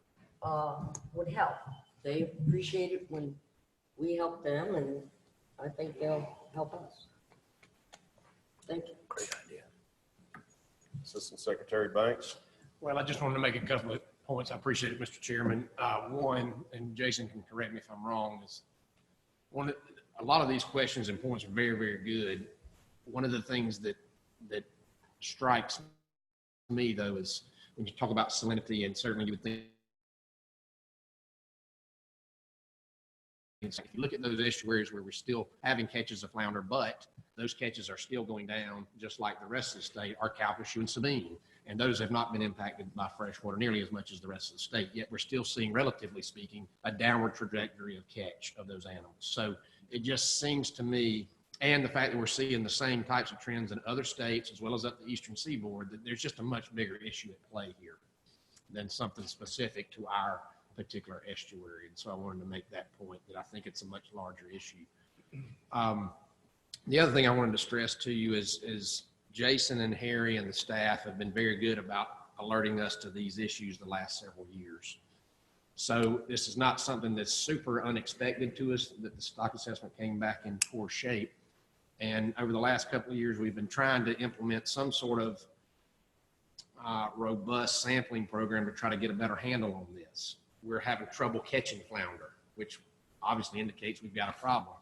would help. They appreciate it when we help them, and I think they'll help us. Thank you. Great idea. Assistant Secretary Banks? Well, I just wanted to make a couple of points. I appreciate it, Mr. Chairman. One, and Jason can correct me if I'm wrong, is a lot of these questions and points are very, very good. One of the things that strikes me, though, is when you talk about salinity, and certainly you would think, if you look at those estuaries where we're still having catches of flounder, but those catches are still going down, just like the rest of the state, are Calcasieu and Sabine. And those have not been impacted by freshwater nearly as much as the rest of the state. Yet we're still seeing, relatively speaking, a downward trajectory of catch of those animals. So it just seems to me, and the fact that we're seeing the same types of trends in other states as well as up the eastern seaboard, that there's just a much bigger issue at play here than something specific to our particular estuary. And so I wanted to make that point, that I think it's a much larger issue. The other thing I wanted to stress to you is Jason and Harry and the staff have been very good about alerting us to these issues the last several years. So this is not something that's super unexpected to us, that the stock assessment came back in poor shape. And over the last couple of years, we've been trying to implement some sort of robust sampling program to try to get a better handle on this. We're having trouble catching flounder, which obviously indicates we've got a problem.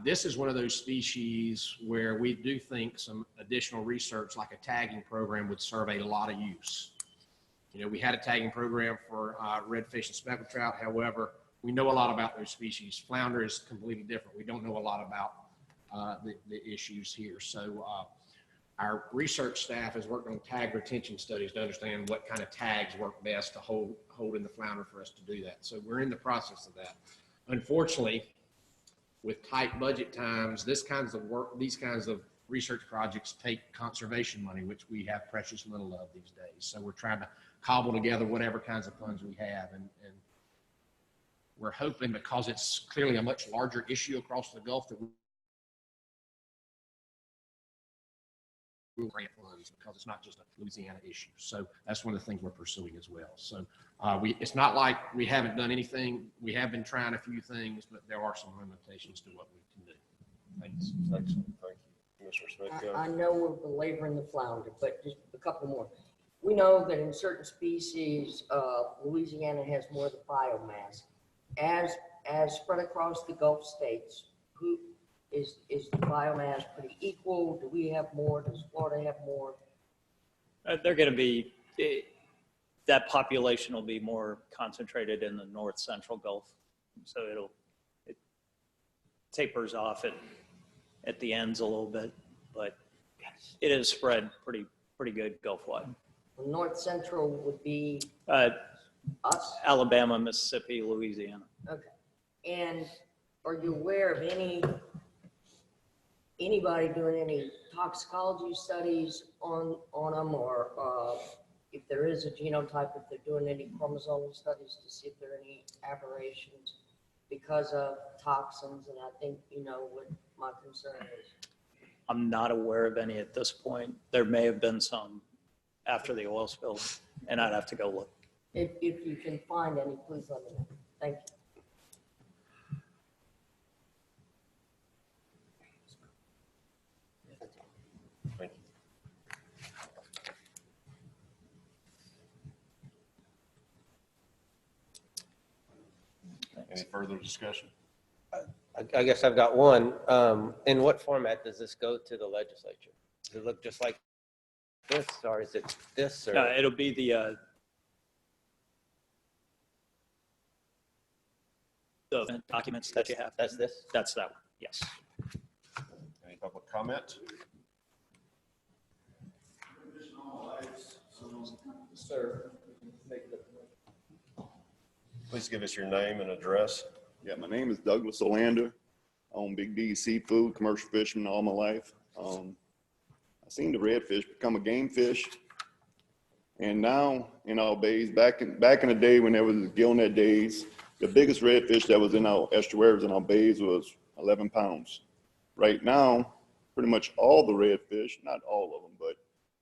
This is one of those species where we do think some additional research, like a tagging program, would serve a lot of use. You know, we had a tagging program for redfish and speckled trout. However, we know a lot about those species. Flounder is completely different. We don't know a lot about the issues here. So our research staff has worked on tag retention studies to understand what kind of tags work best to hold in the flounder for us to do that. So we're in the process of that. Unfortunately, with tight budget times, these kinds of research projects take conservation money, which we have precious little of these days. So we're trying to cobble together whatever kinds of funds we have. And we're hoping, because it's clearly a much larger issue across the Gulf, that we'll grant funds, because it's not just a Louisiana issue. So that's one of the things we're pursuing as well. So it's not like we haven't done anything. We have been trying a few things, but there are some limitations to what we can do. Thanks. Excellent. Thank you. Commissioner Smith. I know we're belaboring the flounder, but just a couple more. We know that in certain species, Louisiana has more of the biomass. As spread across the Gulf states, who is the biomass pretty equal? Do we have more? Does Florida have more? They're going to be, that population will be more concentrated in the north central Gulf. So it tapers off at the ends a little bit, but it is spread pretty good Gulf-wide. North central would be us? Alabama, Mississippi, Louisiana. Okay. And are you aware of anybody doing any toxicology studies on them, or if there is a genotype, if they're doing any chromosomal studies to see if there are any aberrations because of toxins? And I think you know what my concern is. I'm not aware of any at this point. There may have been some after the oil spill, and I'd have to go look. If you can find any, please let me know. Thank you. Thank you. Any further discussion? I guess I've got one. In what format does this go to the legislature? Does it look just like this, or is it this? Or? It'll be the documents that you have. That's this? That's that one, yes. Any public comment? Sir. Please give us your name and address. Yeah, my name is Douglas Olander. I own Big D Seafood, commercial fisherman all my life. I seen the redfish become a game fish. And now in our bays, back in the day when there was gillnet days, the biggest redfish that was in our estuaries and our bays was 11 pounds. Right now, pretty much all the redfish, not all of them, but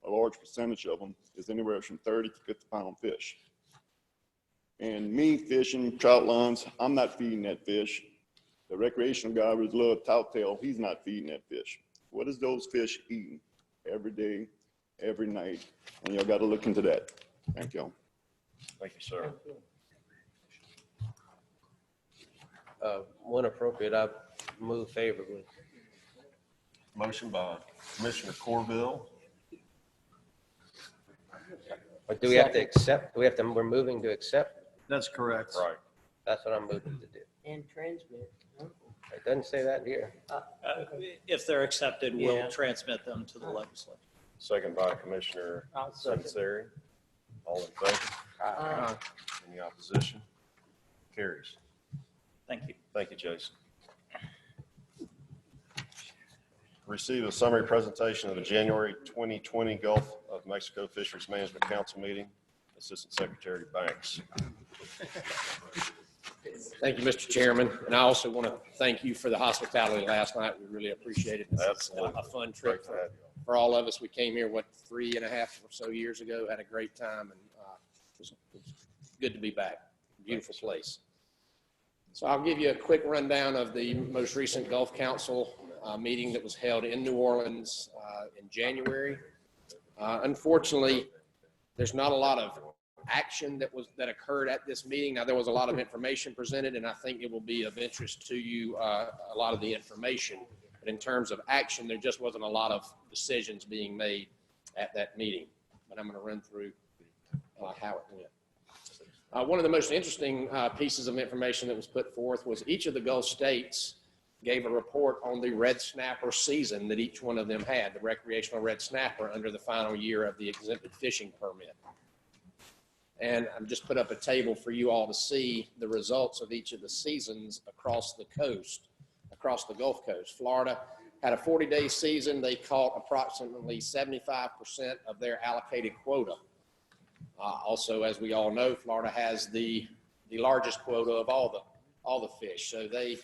a large percentage of them is anywhere from 30 to 50 pound fish. And me fishing trout lines, I'm not feeding that fish. The recreational guy with his little tout tail, he's not feeding that fish. What is those fish eating every day, every night? And y'all got to look into that. Thank y'all. Thank you, sir. When appropriate, I move favorably. Motion by Commissioner Corville. Or do we have to accept? We're moving to accept? That's correct. Right. That's what I'm moving to do. And transmit. It doesn't say that here. If they're accepted, we'll transmit them to the legislature. Second by Commissioner Sunseri. All in favor? Any opposition? Carries. Thank you. Thank you, Jason. Receive a summary presentation of the January 2020 Gulf of Mexico Fisheries Management Council meeting. Assistant Secretary Banks. Thank you, Mr. Chairman. And I also want to thank you for the hospitality last night. We really appreciate it. It's Absolutely. a fun trip Great to have you. for all of us. We came here, 3.5 or so years ago, had a great time, and it was good to be back. Beautiful place. So I'll give you a quick rundown of the most recent Gulf Council meeting that was held in New Orleans in January. Unfortunately, there's not a lot of action that occurred at this meeting. Now, there was a lot of information presented, and I think it will be of interest to you, a lot of the information. But in terms of action, there just wasn't a lot of decisions being made at that meeting. But I'm going to run through how it went. One of the most interesting pieces of information that was put forth was each of the Gulf states gave a report on the red snapper season that each one of them had, the recreational red snapper under the final year of the exempted fishing permit. And I've just put up a table for you all to see the results of each of the seasons across the coast, across the Gulf Coast. Florida had a 40-day season. They caught approximately 75% of their allocated quota. Also, as we all know, Florida has the largest quota of all the fish. So they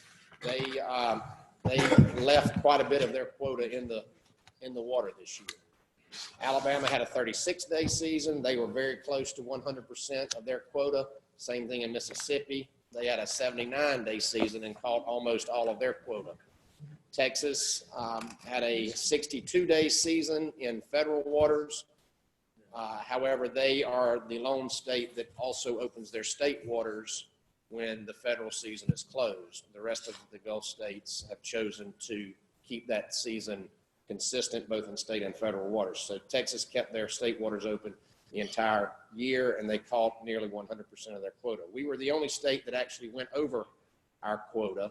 left quite a bit of their quota in the water this year. Alabama had a 36-day season. They were very close to 100% of their quota. Same thing in Mississippi. They had a 79-day season and caught almost all of their quota. Texas had a 62-day season in federal waters. However, they are the lone state that also opens their state waters when the federal season is closed. The rest of the Gulf states have chosen to keep that season consistent both in state and federal waters. So Texas kept their state waters open the entire year, and they caught nearly 100% of their quota. We were the only state that actually went over our quota,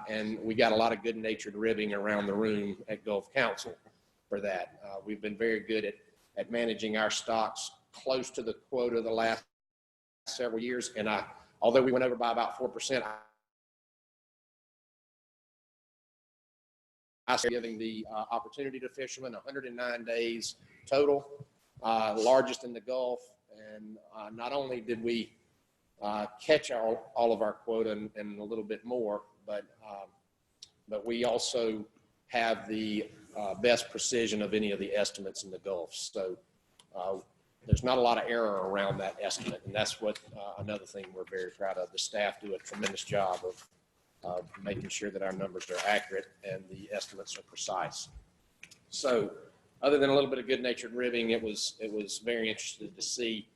and we got a lot of good-natured ribbing around the room at Gulf Council for that. We've been very good at managing our stocks close to the quota the last several years, and although we went over by about 4%, giving the opportunity to fishermen 109 days total, largest in the Gulf. And not only did we catch all of our quota and a little bit more, but we also have the best precision of any of the estimates in the Gulf. So there's not a lot of error around that estimate. And that's what another thing we're very proud of. The staff do a tremendous job of making sure that our numbers are accurate and the estimates are precise. So other than a little bit of good-natured ribbing, it was very interesting to see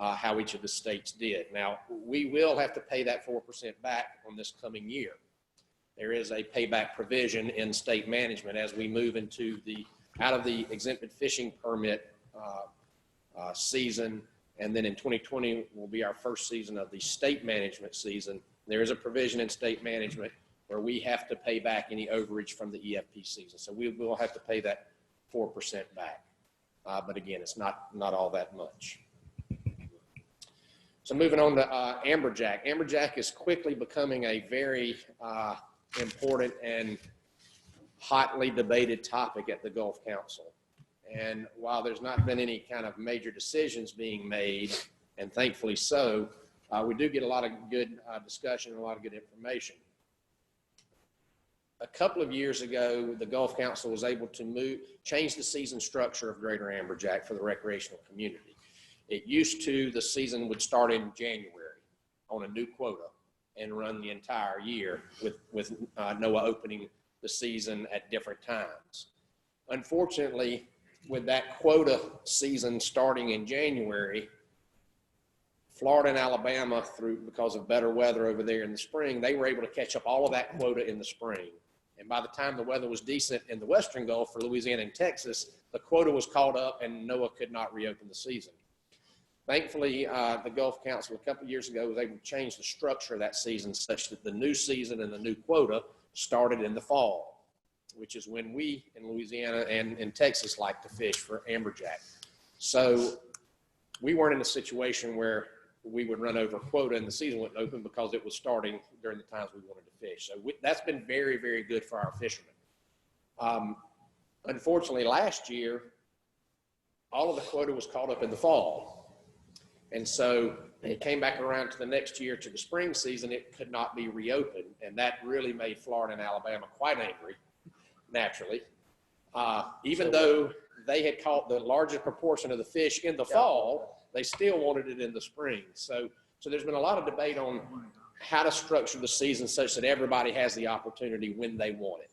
how each of the states did. Now, we will have to pay that 4% back on this coming year. There is a payback provision in state management as we move into out of the exempted fishing permit season, and then in 2020 will be our first season of the state management season. There is a provision in state management where we have to pay back any overage from the EFP season. So we will have to pay that 4% back. But again, it's not all that much. So moving on to amberjack. Amberjack is quickly becoming a very important and hotly debated topic at the Gulf Council. And while there's not been any kind of major decisions being made, and thankfully so, we do get a lot of good discussion and a lot of good information. A couple of years ago, the Gulf Council was able to change the season structure of greater amberjack for the recreational community. It used to, the season would start in January on a new quota and run the entire year with NOAA opening the season at different times. Unfortunately, with that quota season starting in January, Florida and Alabama, because of better weather over there in the spring, they were able to catch up all of that quota in the spring. And by the time the weather was decent in the Western Gulf for Louisiana and Texas, the quota was caught up and NOAA could not reopen the season. Thankfully, the Gulf Council a couple of years ago was able to change the structure of that season such that the new season and the new quota started in the fall, which is when we in Louisiana and in Texas like to fish for amberjack. So we weren't in a situation where we would run over quota and the season wouldn't open because it was starting during the times we wanted to fish. So that's been very, very good for our fishermen. Unfortunately, last year, all of the quota was caught up in the fall. And so it came back around to the next year, to the spring season, it could not be reopened. And that really made Florida and Alabama quite angry, naturally. Even though they had caught the largest proportion of the fish in the fall, they still wanted it in the spring. So there's been a lot of debate on how to structure the season such that everybody has the opportunity when they want it.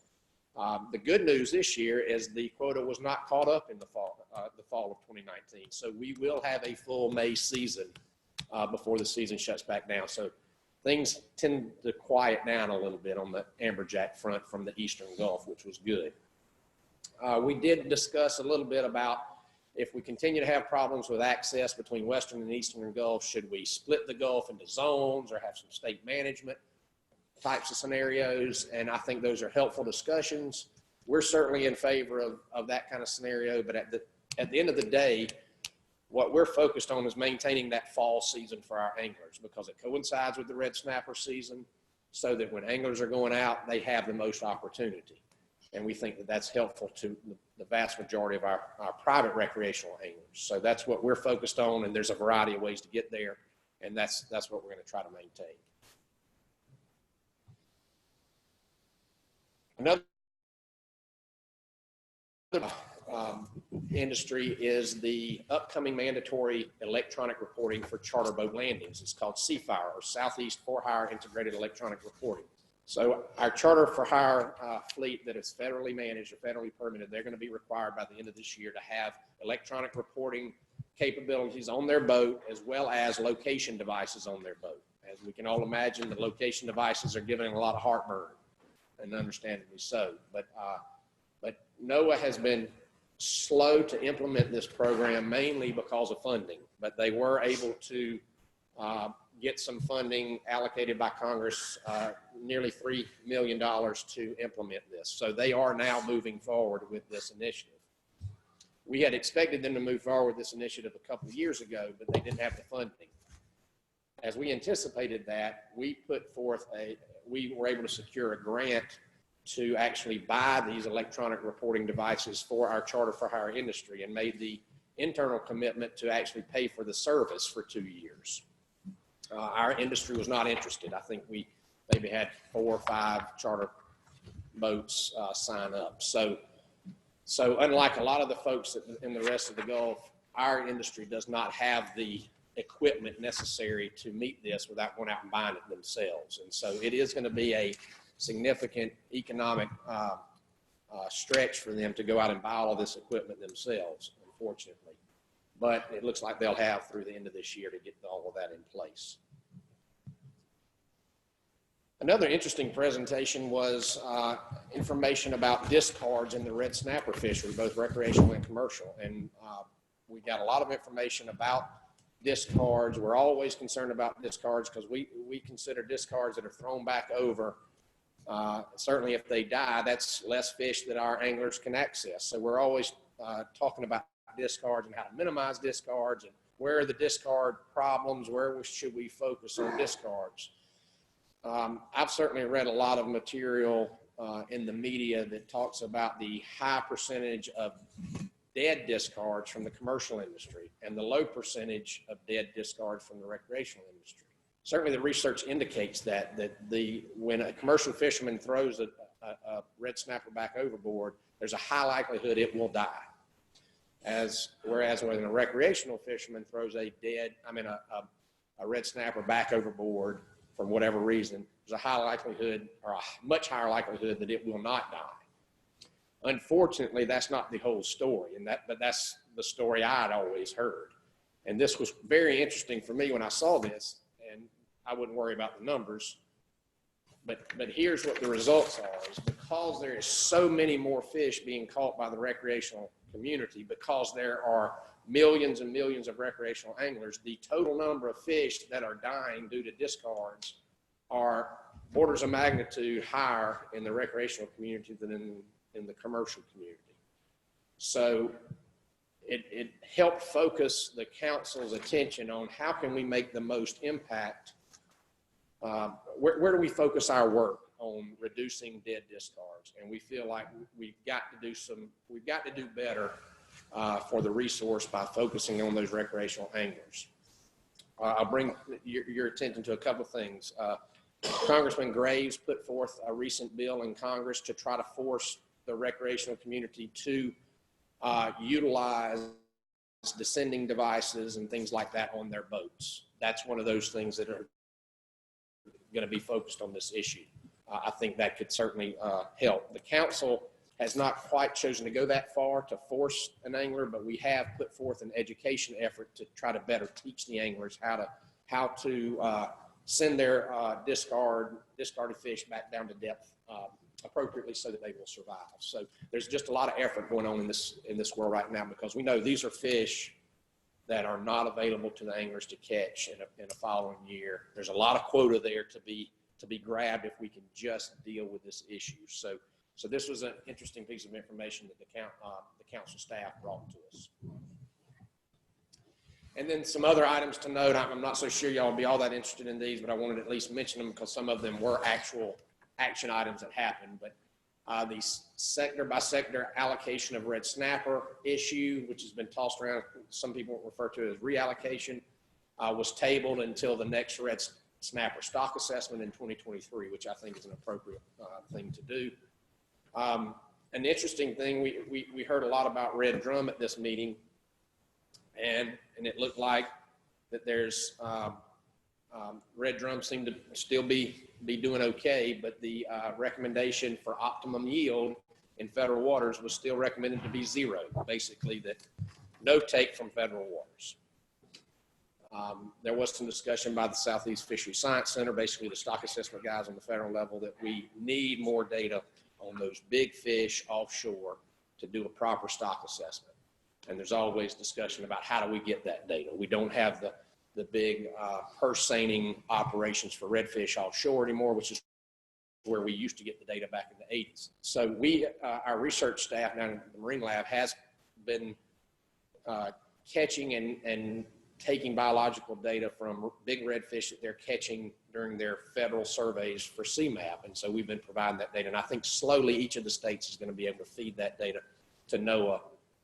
The good news this year is the quota was not caught up in the fall of 2019. So we will have a full May season before the season shuts back down. So things tend to quiet down a little bit on the amberjack front from the Eastern Gulf, which was good. We did discuss a little bit about if we continue to have problems with access between Western and Eastern Gulf, should we split the Gulf into zones or have some state management types of scenarios? And I think those are helpful discussions. We're certainly in favor of that kind of scenario, but at the end of the day, what we're focused on is maintaining that fall season for our anglers, because it coincides with the red snapper season, so that when anglers are going out, they have the most opportunity. And we think that that's helpful to the vast majority of our private recreational anglers. So that's what we're focused on, and there's a variety of ways to get there, and that's what we're going to try to maintain. Another industry is the upcoming mandatory electronic reporting for charter boat landings. It's called CFIRE, or Southeast For-Hire Integrated Electronic Reporting. So our charter for hire fleet that is federally managed or federally permitted, they're going to be required by the end of this year to have electronic reporting capabilities on their boat, as well as location devices on their boat. As we can all imagine, the location devices are giving a lot of heartburn, and understandably so. But NOAA has been slow to implement this program, mainly because of funding, but they were able to get some funding allocated by Congress, nearly $3 million to implement this. So they are now moving forward with this initiative. We had expected them to move forward with this initiative a couple of years ago, but they didn't have the funding. As we anticipated that, we were able to secure a grant to actually buy these electronic reporting devices for our charter for hire industry, and made the internal commitment to actually pay for the service for 2 years. Our industry was not interested. I think we maybe had 4 or 5 charter boats sign up. So unlike a lot of the folks in the rest of the Gulf, our industry does not have the equipment necessary to meet this without going out and buying it themselves. And so it is going to be a significant economic stretch for them to go out and buy all this equipment themselves, unfortunately. But it looks like they'll have through the end of this year to get all of that in place. Another interesting presentation was information about discards in the red snapper fishery, both recreational and commercial. And we got a lot of information about discards. We're always concerned about discards because we consider discards that are thrown back over. Certainly if they die, that's less fish that our anglers can access. So we're always talking about discards and how to minimize discards, and where are the discard problems, where should we focus on discards. I've certainly read a lot of material in the media that talks about the high percentage of dead discards from the commercial industry and the low percentage of dead discards from the recreational industry. Certainly the research indicates that when a commercial fisherman throws a red snapper back overboard, there's a high likelihood it will die. Whereas when a recreational fisherman throws a red snapper back overboard for whatever reason, there's a high likelihood, or a much higher likelihood, that it will not die. Unfortunately, that's not the whole story, but that's the story I'd always heard. And this was very interesting for me when I saw this, and I wouldn't worry about the numbers, but here's what the results are. Is because there is so many more fish being caught by the recreational community, because there are millions and millions of recreational anglers, the total number of fish that are dying due to discards are orders of magnitude higher in the recreational community than in the commercial community. So it helped focus the council's attention on how can we make the most impact. Where do we focus our work on reducing dead discards? And we feel like we've got to do better for the resource by focusing on those recreational anglers. I'll bring your attention to a couple of things. Congressman Graves put forth a recent bill in Congress to try to force the recreational community to utilize descending devices and things like that on their boats. That's one of those things that are going to be focused on this issue. I think that could certainly help. The council has not quite chosen to go that far to force an angler, but we have put forth an education effort to try to better teach the anglers how to send their discarded fish back down to depth appropriately so that they will survive. So there's just a lot of effort going on in this world right now, because we know these are fish that are not available to the anglers to catch in a following year. There's a lot of quota there to be grabbed if we can just deal with this issue. So this was an interesting piece of information that the council staff brought to us. And then some other items to note. I'm not so sure y'all will be all that interested in these, but I wanted to at least mention them because some of them were actual action items that happened. But the sector by sector allocation of red snapper issue, which has been tossed around, some people refer to it as reallocation, was tabled until the next red snapper stock assessment in 2023, which I think is an appropriate thing to do. An interesting thing, we heard a lot about red drum at this meeting, and it looked like that there's red drum seemed to still be doing okay, but the recommendation for optimum yield in federal waters was still recommended to be 0, basically that no take from federal waters. There was some discussion by the Southeast Fisheries Science Center, basically the stock assessment guys on the federal level, that we need more data on those big fish offshore to do a proper stock assessment. And there's always discussion about how do we get that data. We don't have the big purse seining operations for redfish offshore anymore, which is where we used to get the data back in the 80s. So our research staff down at the Marine Lab has been catching and taking biological data from big redfish that they're catching during their federal surveys for CMAP. And so we've been providing that data. And I think slowly each of the states is going to be able to feed that data to NOAA.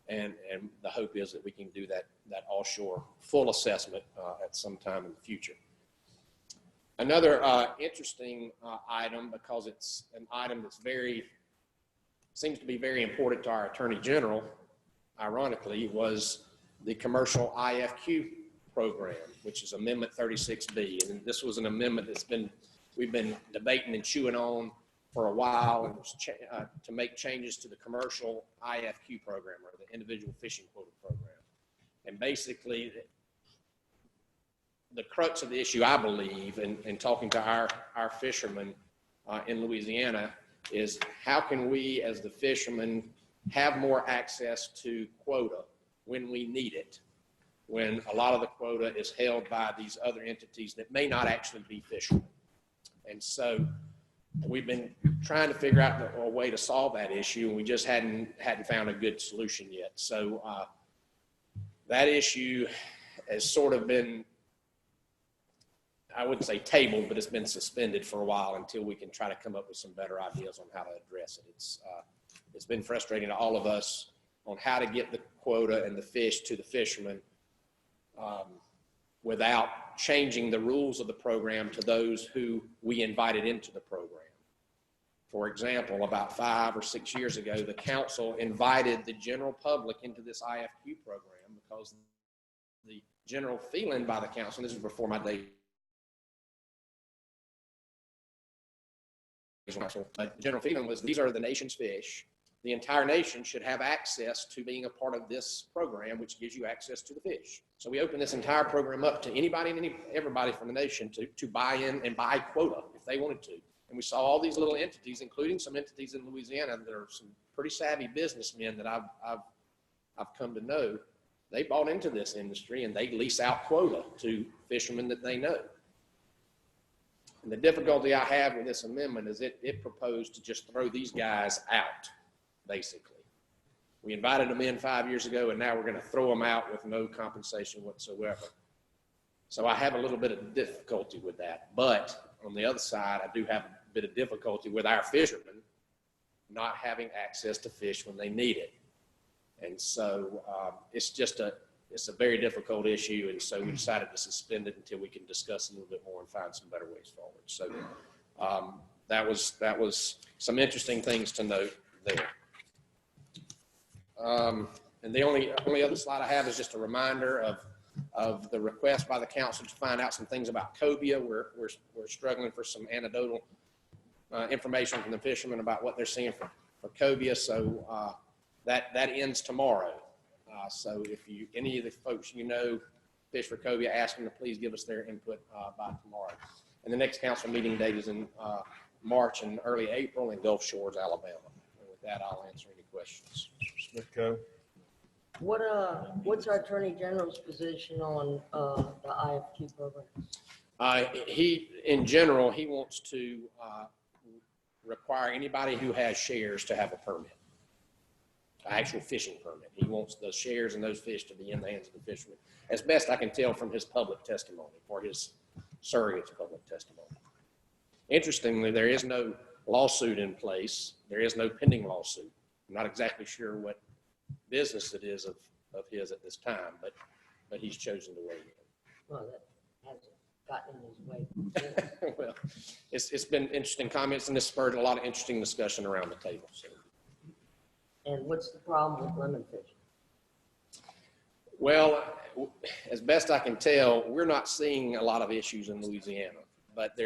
And the hope is that we can do that offshore full assessment at some time in the future. Another interesting item, because it's an item that's seems to be very important to our Attorney General, ironically, was the commercial IFQ program, which is Amendment 36B. And this was an amendment we've been debating and chewing on for a while, and to make changes to the commercial IFQ program, or the individual fishing quota program. And basically, the crux of the issue, I believe, in talking to our fishermen in Louisiana, is how can we as the fishermen have more access to quota when we need it, when a lot of the quota is held by these other entities that may not actually be fishermen. And so we've been trying to figure out a way to solve that issue, and we just hadn't found a good solution yet. So that issue has sort of been, I wouldn't say tabled, but it's been suspended for a while until we can try to come up with some better ideas on how to address it. It's been frustrating to all of us on how to get the quota and the fish to the fishermen without changing the rules of the program to those who we invited into the program. For example, about 5 or 6 years ago, the council invited the general public into this IFQ program because the general feeling by the council, and this is before my day, but the general feeling was these are the nation's fish. The entire nation should have access to being a part of this program, which gives you access to the fish. So we opened this entire program up to anybody and everybody from the nation to buy in and buy quota if they wanted to. And we saw all these little entities, including some entities in Louisiana that are some pretty savvy businessmen that I've come to know. They bought into this industry and they lease out quota to fishermen that they know. And the difficulty I have with this amendment is it proposed to just throw these guys out, basically. We invited them in 5 years ago, and now we're going to throw them out with no compensation whatsoever. So I have a little bit of difficulty with that. But on the other side, I do have a bit of difficulty with our fishermen not having access to fish when they need it. And so it's just it's a very difficult issue, and so we decided to suspend it until we can discuss a little bit more and find some better ways forward. So that was some interesting things to note there. And the only other slide I have is just a reminder of the request by the council to find out some things about cobia. We're struggling for some anecdotal information from the fishermen about what they're seeing for cobia. So that ends tomorrow. So if any of the folks fish for cobia, ask them to please give us their input by tomorrow. And the next council meeting date is in March and early April in Gulf Shores, Alabama. And with that, I'll answer any questions. Smith-Co. What's our Attorney General's position on the IFT program? In general, he wants to require anybody who has shares to have a permit, an actual fishing permit. He wants those shares and those fish to be in the hands of the fishermen, as best I can tell from his public testimony or his surrogate's public testimony. Interestingly, there is no lawsuit in place. There is no pending lawsuit. I'm not exactly sure what business it is of his at this time, but he's chosen to weigh in. Well, that hasn't gotten in his way. Well, it's been interesting comments, and this spurred a lot of interesting discussion around the table. So. And what's the problem with lemon fishing? Well, as best I can tell, we're not seeing a lot of issues in Louisiana, but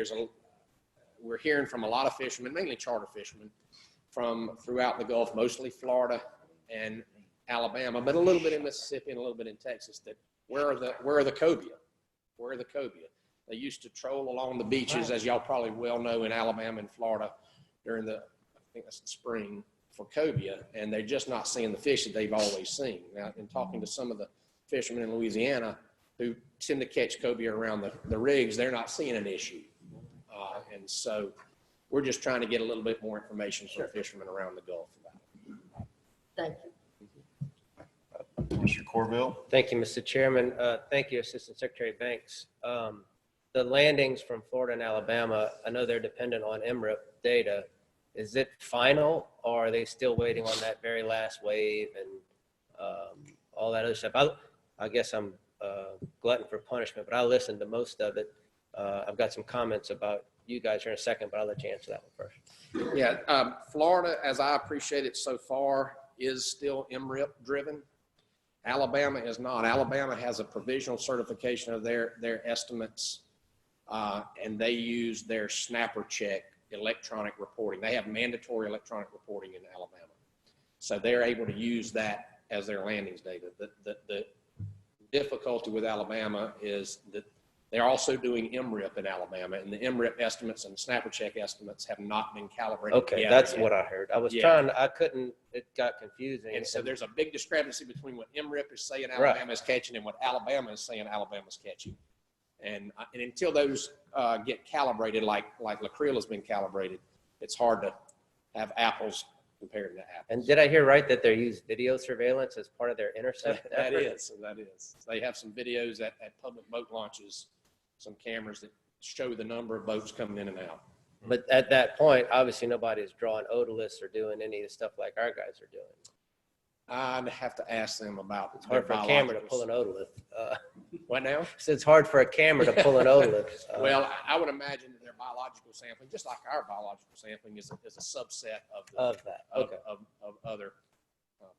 we're hearing from a lot of fishermen, mainly charter fishermen, from throughout the Gulf, mostly Florida and Alabama, but a little bit in Mississippi and a little bit in Texas, that where are the cobia? Where are the cobia? They used to troll along the beaches, as y'all probably well know, in Alabama and Florida during I think that's the spring, for cobia, and they're just not seeing the fish that they've always seen. Now, in talking to some of the fishermen in Louisiana who tend to catch cobia around the rigs, they're not seeing an issue. And so we're just trying to get a little bit more information from fishermen around the Gulf about it. Thank you. Mr. Corville. Thank you, Mr. Chairman. Thank you, Assistant Secretary Banks. The landings from Florida and Alabama, I know they're dependent on MRIP data. Is it final, or are they still waiting on that very last wave and all that other stuff? I guess I'm glutton for punishment, but I listened to most of it. I've got some comments about you guys here in a second, but I'll let you answer that one first. Yeah, Florida, as I appreciate it so far, is still MRIP driven. Alabama is not. Alabama has a provisional certification of their estimates, and they use their snapper check electronic reporting. They have mandatory electronic reporting in Alabama. So they're able to use that as their landings data. The difficulty with Alabama is that they're also doing MRIP in Alabama, and the MRIP estimates and snapper check estimates have not been calibrated. Okay, that's what I heard. I was it got confusing. And so there's a big discrepancy between what MRIP is saying Alabama is catching and what Alabama is saying Alabama's catching. And until those get calibrated, like La Creel has been calibrated, it's hard to have apples compared to apples. And did I hear right that they use video surveillance as part of their intercept? That is. They have some videos at public boat launches, some cameras that show the number of boats coming in and out. But at that point, obviously nobody's drawing odorless or doing any of the stuff like our guys are doing. I'd have to ask them about it. It's hard for a camera to pull an otolith. What now? So it's hard for a camera to pull an otolith. Well, I would imagine that their biological sampling, just like our biological sampling, is a subset of other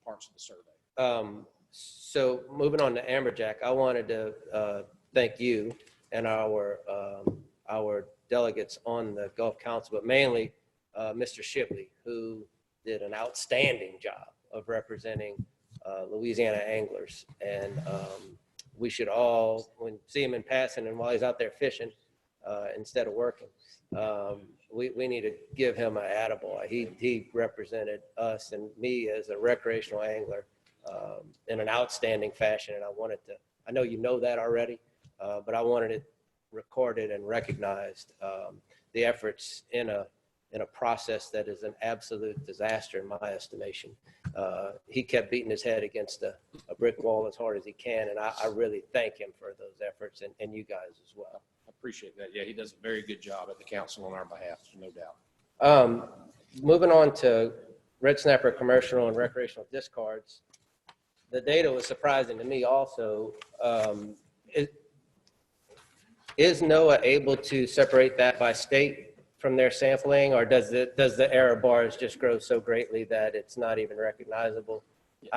parts of the survey. So moving on to amberjack, I wanted to thank you and our delegates on the Gulf Council, but mainly Mr. Shipley, who did an outstanding job of representing Louisiana anglers. And we should all, see him in passing and while he's out there fishing instead of working, we need to give him an attaboy. He represented us and me as a recreational angler in an outstanding fashion. And I know you know that already, but I wanted it recorded and recognized, the efforts in a process that is an absolute disaster in my estimation. He kept beating his head against a brick wall as hard as he can, and I really thank him for those efforts, and you guys as well. I appreciate that. Yeah, he does a very good job at the council on our behalf, no doubt. Moving on to red snapper commercial and recreational discards, the data was surprising to me also. Is NOAA able to separate that by state from their sampling, or does the error bars just grow so greatly that it's not even recognizable?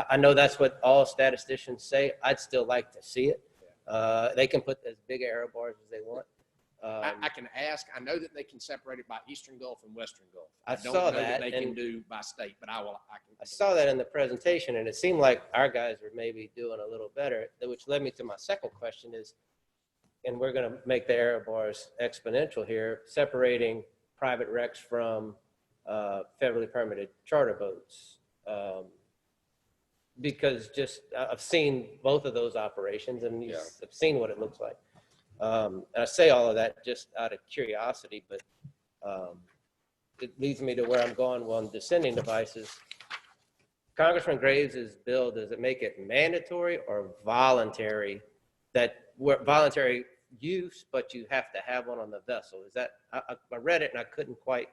I know that's what all statisticians say. I'd still like to see it. They can put as big error bars as they want. I can ask. I know that they can separate it by Eastern Gulf and Western Gulf. I don't saw know that, they can and do by state, but I will. I saw that in the presentation, and it seemed like our guys were maybe doing a little better, which led me to my second question is, and we're going to make the error bars exponential here, separating private wrecks from federally permitted charter boats. Because just I've seen both of those operations, and I've seen what it looks like. And I say all of that just out of curiosity, but it leads me to where I'm going on descending devices. Congressman Graves' bill, does it make it mandatory or voluntary, that voluntary use, but you have to have one on the vessel? Is that, I read it and I couldn't quite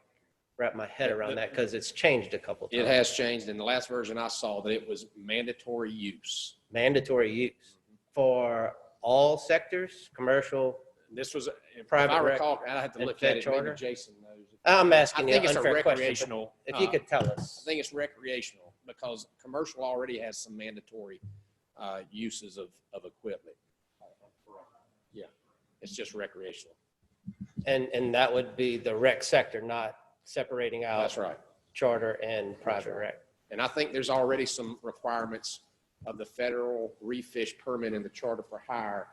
wrap my head around that because it's changed a couple times. It has changed. In the last version I saw that it was mandatory use. Mandatory use for all sectors, commercial. This was, private if I rec, recall, I have to and look Fed at it. charter? Maybe Jason knows. I'm asking I you think an it's a unfair question, recreational. but if you could tell us. I think it's recreational because commercial already has some mandatory uses of equipment. Yeah, it's just recreational. And that would be the rec sector, not separating out. That's right. Charter and private rec. And I think there's already some requirements of the federal reef fish permit and the charter for hire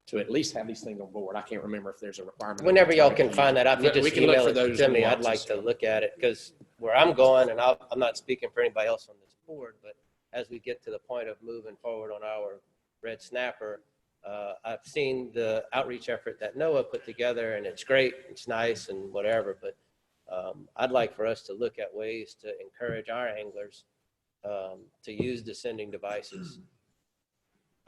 to at least have these things on board. I can't remember if there's a requirement. Whenever y'all can find that out, if you We just can look email for it those to me, I'd like nuances. to look at it, because where I'm going, and I'm not speaking for anybody else on this board, but as we get to the point of moving forward on our red snapper, I've seen the outreach effort that NOAA put together, and it's great, it's nice and whatever, but I'd like for us to look at ways to encourage our anglers to use descending devices.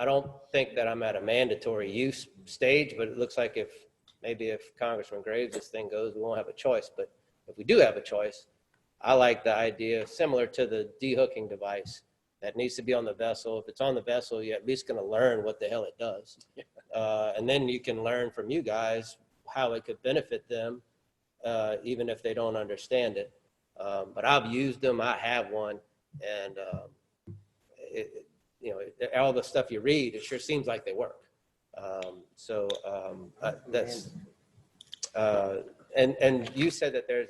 I don't think that I'm at a mandatory use stage, but it looks like if Congressman Graves' thing goes, we won't have a choice. But if we do have a choice, I like the idea similar to the de-hooking device that needs to be on the vessel. If it's on the vessel, you're at least going to learn what the hell it does. And then you can learn from you guys how it could benefit them, even if they don't understand it. But I've used them. I have one. And all the stuff you read, it sure seems like they work. That's, and you said that there's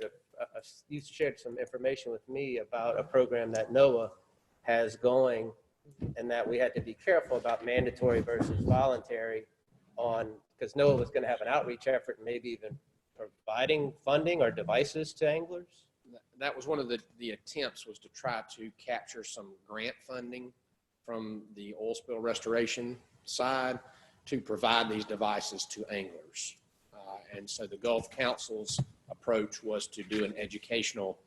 you shared some information with me about a program that NOAA has going, and that we had to be careful about mandatory versus voluntary because NOAA was going to have an outreach effort and maybe even providing funding or devices to anglers. That was one of the attempts, was to try to capture some grant funding from the oil spill restoration side to provide these devices to anglers. And so the Gulf Council's approach was to do an educational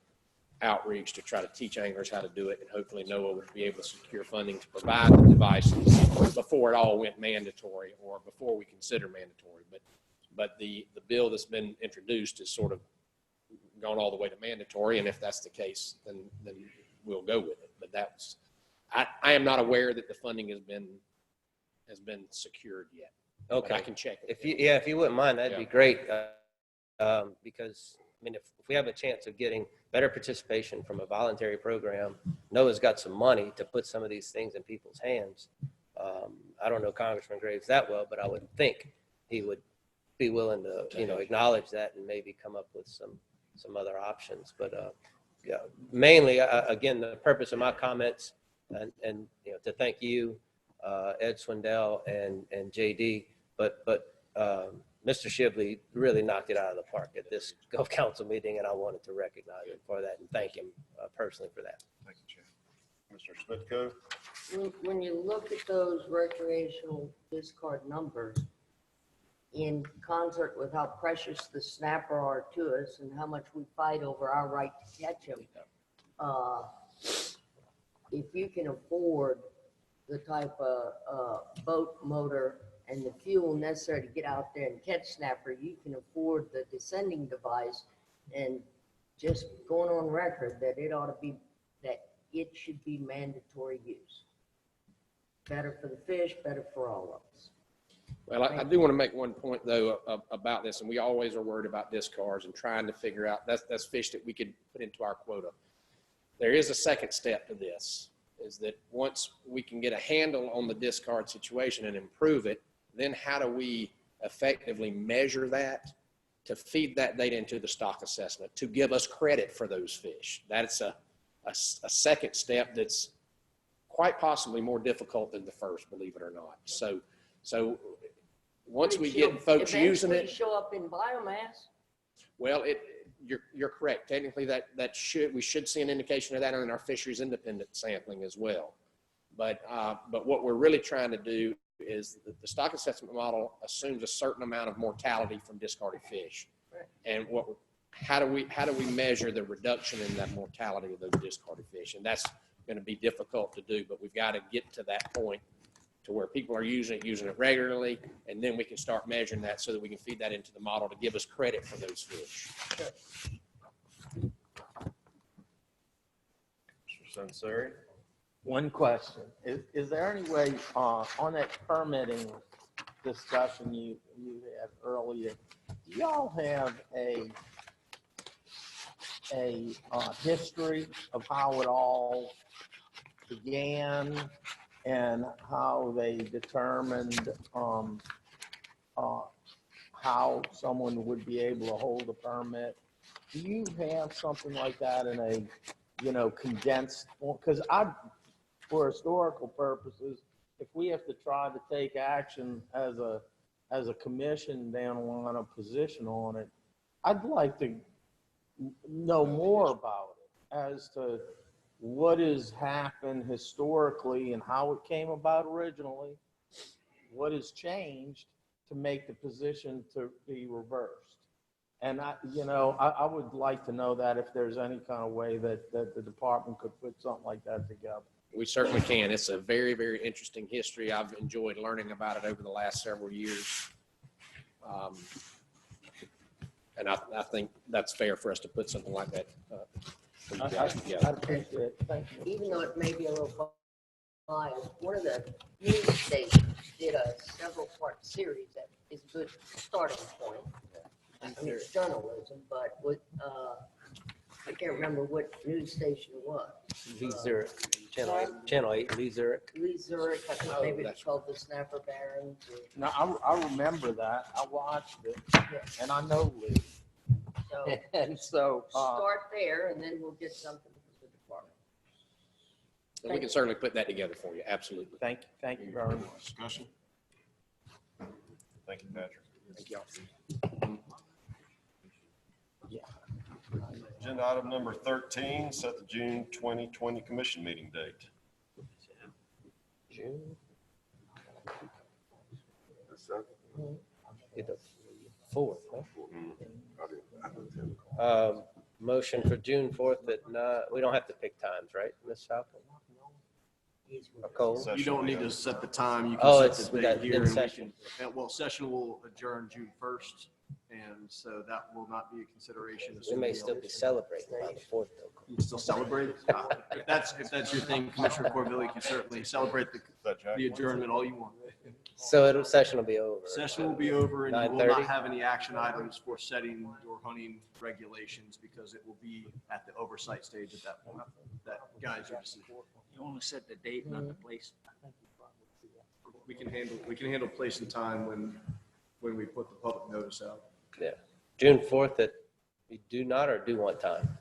outreach to try to teach anglers how to do it, and hopefully NOAA would be able to secure funding to provide the devices before it all went mandatory, or before we consider mandatory. But the bill that's been introduced is sort of gone all the way to mandatory, and if that's the case, then we'll go with it. But that's, I am not aware that the funding has been secured yet. Okay, but I can check it. If you wouldn't mind, that'd be great. Because I mean, if we have a chance of getting better participation from a voluntary program, NOAA's got some money to put some of these things in people's hands. I don't know Congressman Graves that well, but I would think he would be willing to, acknowledge that and maybe come up with some other options. But mainly, again, the purpose of my comments and to thank you, Ed Swindell and JD, but Mr. Shibley really knocked it out of the park at this Gulf Council meeting, and I wanted to recognize him for that and thank him personally for that. Thank you, Chair. Mr. Smitko? When you look at those recreational discard numbers in concert with how precious the snapper are to us and how much we fight over our right to catch them, if you can afford the type of boat motor and the fuel necessary to get out there and catch snapper, you can afford the descending device. And just going on record that it should be mandatory use. better for the fish, better for all of us. Well, I do want to make one point though about this, and we always are worried about discards and trying to figure out that's fish that we could put into our quota. There is a second step to this, is that once we can get a handle on the discard situation and improve it, then how do we effectively measure that to feed that data into the stock assessment to give us credit for those fish? That's a second step that's quite possibly more difficult than the first, believe it or not. So once we get folks using it, show up in biomass. well, you're correct. Technically, we should see an indication of that in our fisheries independent sampling as well. But what we're really trying to do is the stock assessment model assumes a certain amount of mortality from discarded fish, and how do we measure the reduction in that mortality of those discarded fish? And that's going to be difficult to do, but we've got to get to that point to where people are using it regularly, and then we can start measuring that so that we can feed that into the model to give us credit for those fish. Mr. Sunseri? One question. Is there any way, on that permitting discussion you had earlier, do y'all have a history of how it all began and how they determined how someone would be able to hold a permit? Do you have something like that in a, condensed form? Because for historical purposes, if we have to try to take action as a commission down on a position on it, I'd like to know more about it as to what has happened historically and how it came about originally, what has changed to make the position to be reversed. And I would like to know that if there's any kind of way that the department could put something like that together. We certainly can. It's a very, very interesting history. I've enjoyed learning about it over the last several years. And I think that's fair for us to put something like that I appreciate it. Thank you. Even though it may be a little biased, one of the news stations did a several-part series that is a good starting point. I mean, it's journalism, but I can't remember what news station it was. Lee Zurich, Channel 8, Lee Zurich. Lee Zurich, I think maybe it's called the Snapper Barons. No, I remember that. I watched it, and I know Lee. So And so, start there, and then we'll get something from the department. And we can certainly put that together for you. Absolutely. thank you very much. Discussion? Thank you, Patrick. Thank y'all. Agenda item number 13, set the June 2020 commission meeting date. June. The 4th, huh? Motion for June 4th at 9. We don't have to pick times, right, Ms. Falcon? Or Cole? You don't need to set the time. You Oh, can it's, set we the got date here. in and we session. can- Well, session will adjourn June 1st, and so that will not be a consideration. We may still be celebrating by the 4th, though. You can still celebrate. If that's your thing, Commissioner Corvilli, you can certainly celebrate the adjournment all you want. So session will be over. Session will be over, and you will 9:30? not have any action items for setting your hunting regulations because it will be at the oversight stage at that point. That guides your decision. You want to set the date, not the place. We can handle place and time when we put the public notice out. Yeah. June 4th at, you do not or do want time?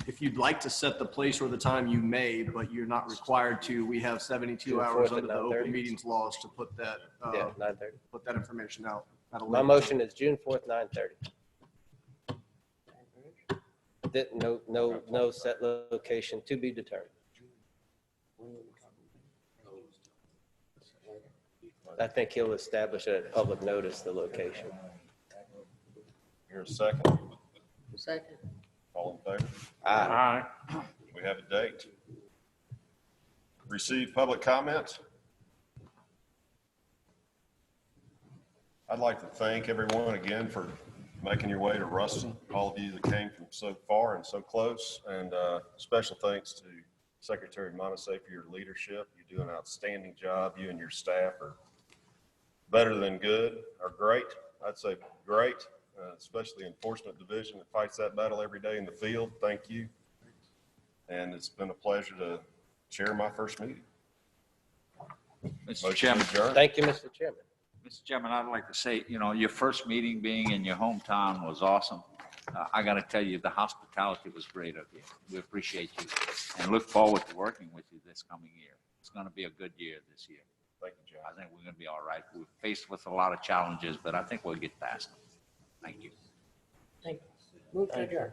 If you'd like to set the place or the time, you may, but you're not required to. We have 72 June hours 4th at under the 9:30? open meetings laws to put that, Yeah, 9:30. put that information out. at a My later motion time. is June 4th, 9:30. No set location to be determined. I think he'll establish it at public notice, the location. Here's a second. Second. All in favor? Aye. We have a date. Receive public comment. I'd like to thank everyone again for making your way to Ruston, all of you that came from so far and so close, and special thanks to Secretary Montesay for your leadership. You do an outstanding job. You and your staff are better than good, or great. I'd say great, especially enforcement division that fights that battle every day in the field. Thank you. And it's been a pleasure to chair my first meeting. Mr. Motion Chairman. adjourned. Thank you, Mr. Chairman. Mr. Chairman, I'd like to say, your first meeting being in your hometown was awesome. I got to tell you, the hospitality was great of you. We appreciate you and look forward to working with you this coming year. It's going to be a good year this year. Thank you, John. I think we're going to be all right. We're faced with a lot of challenges, but I think we'll get past them. Thank you. Thank you. Move to adjourn.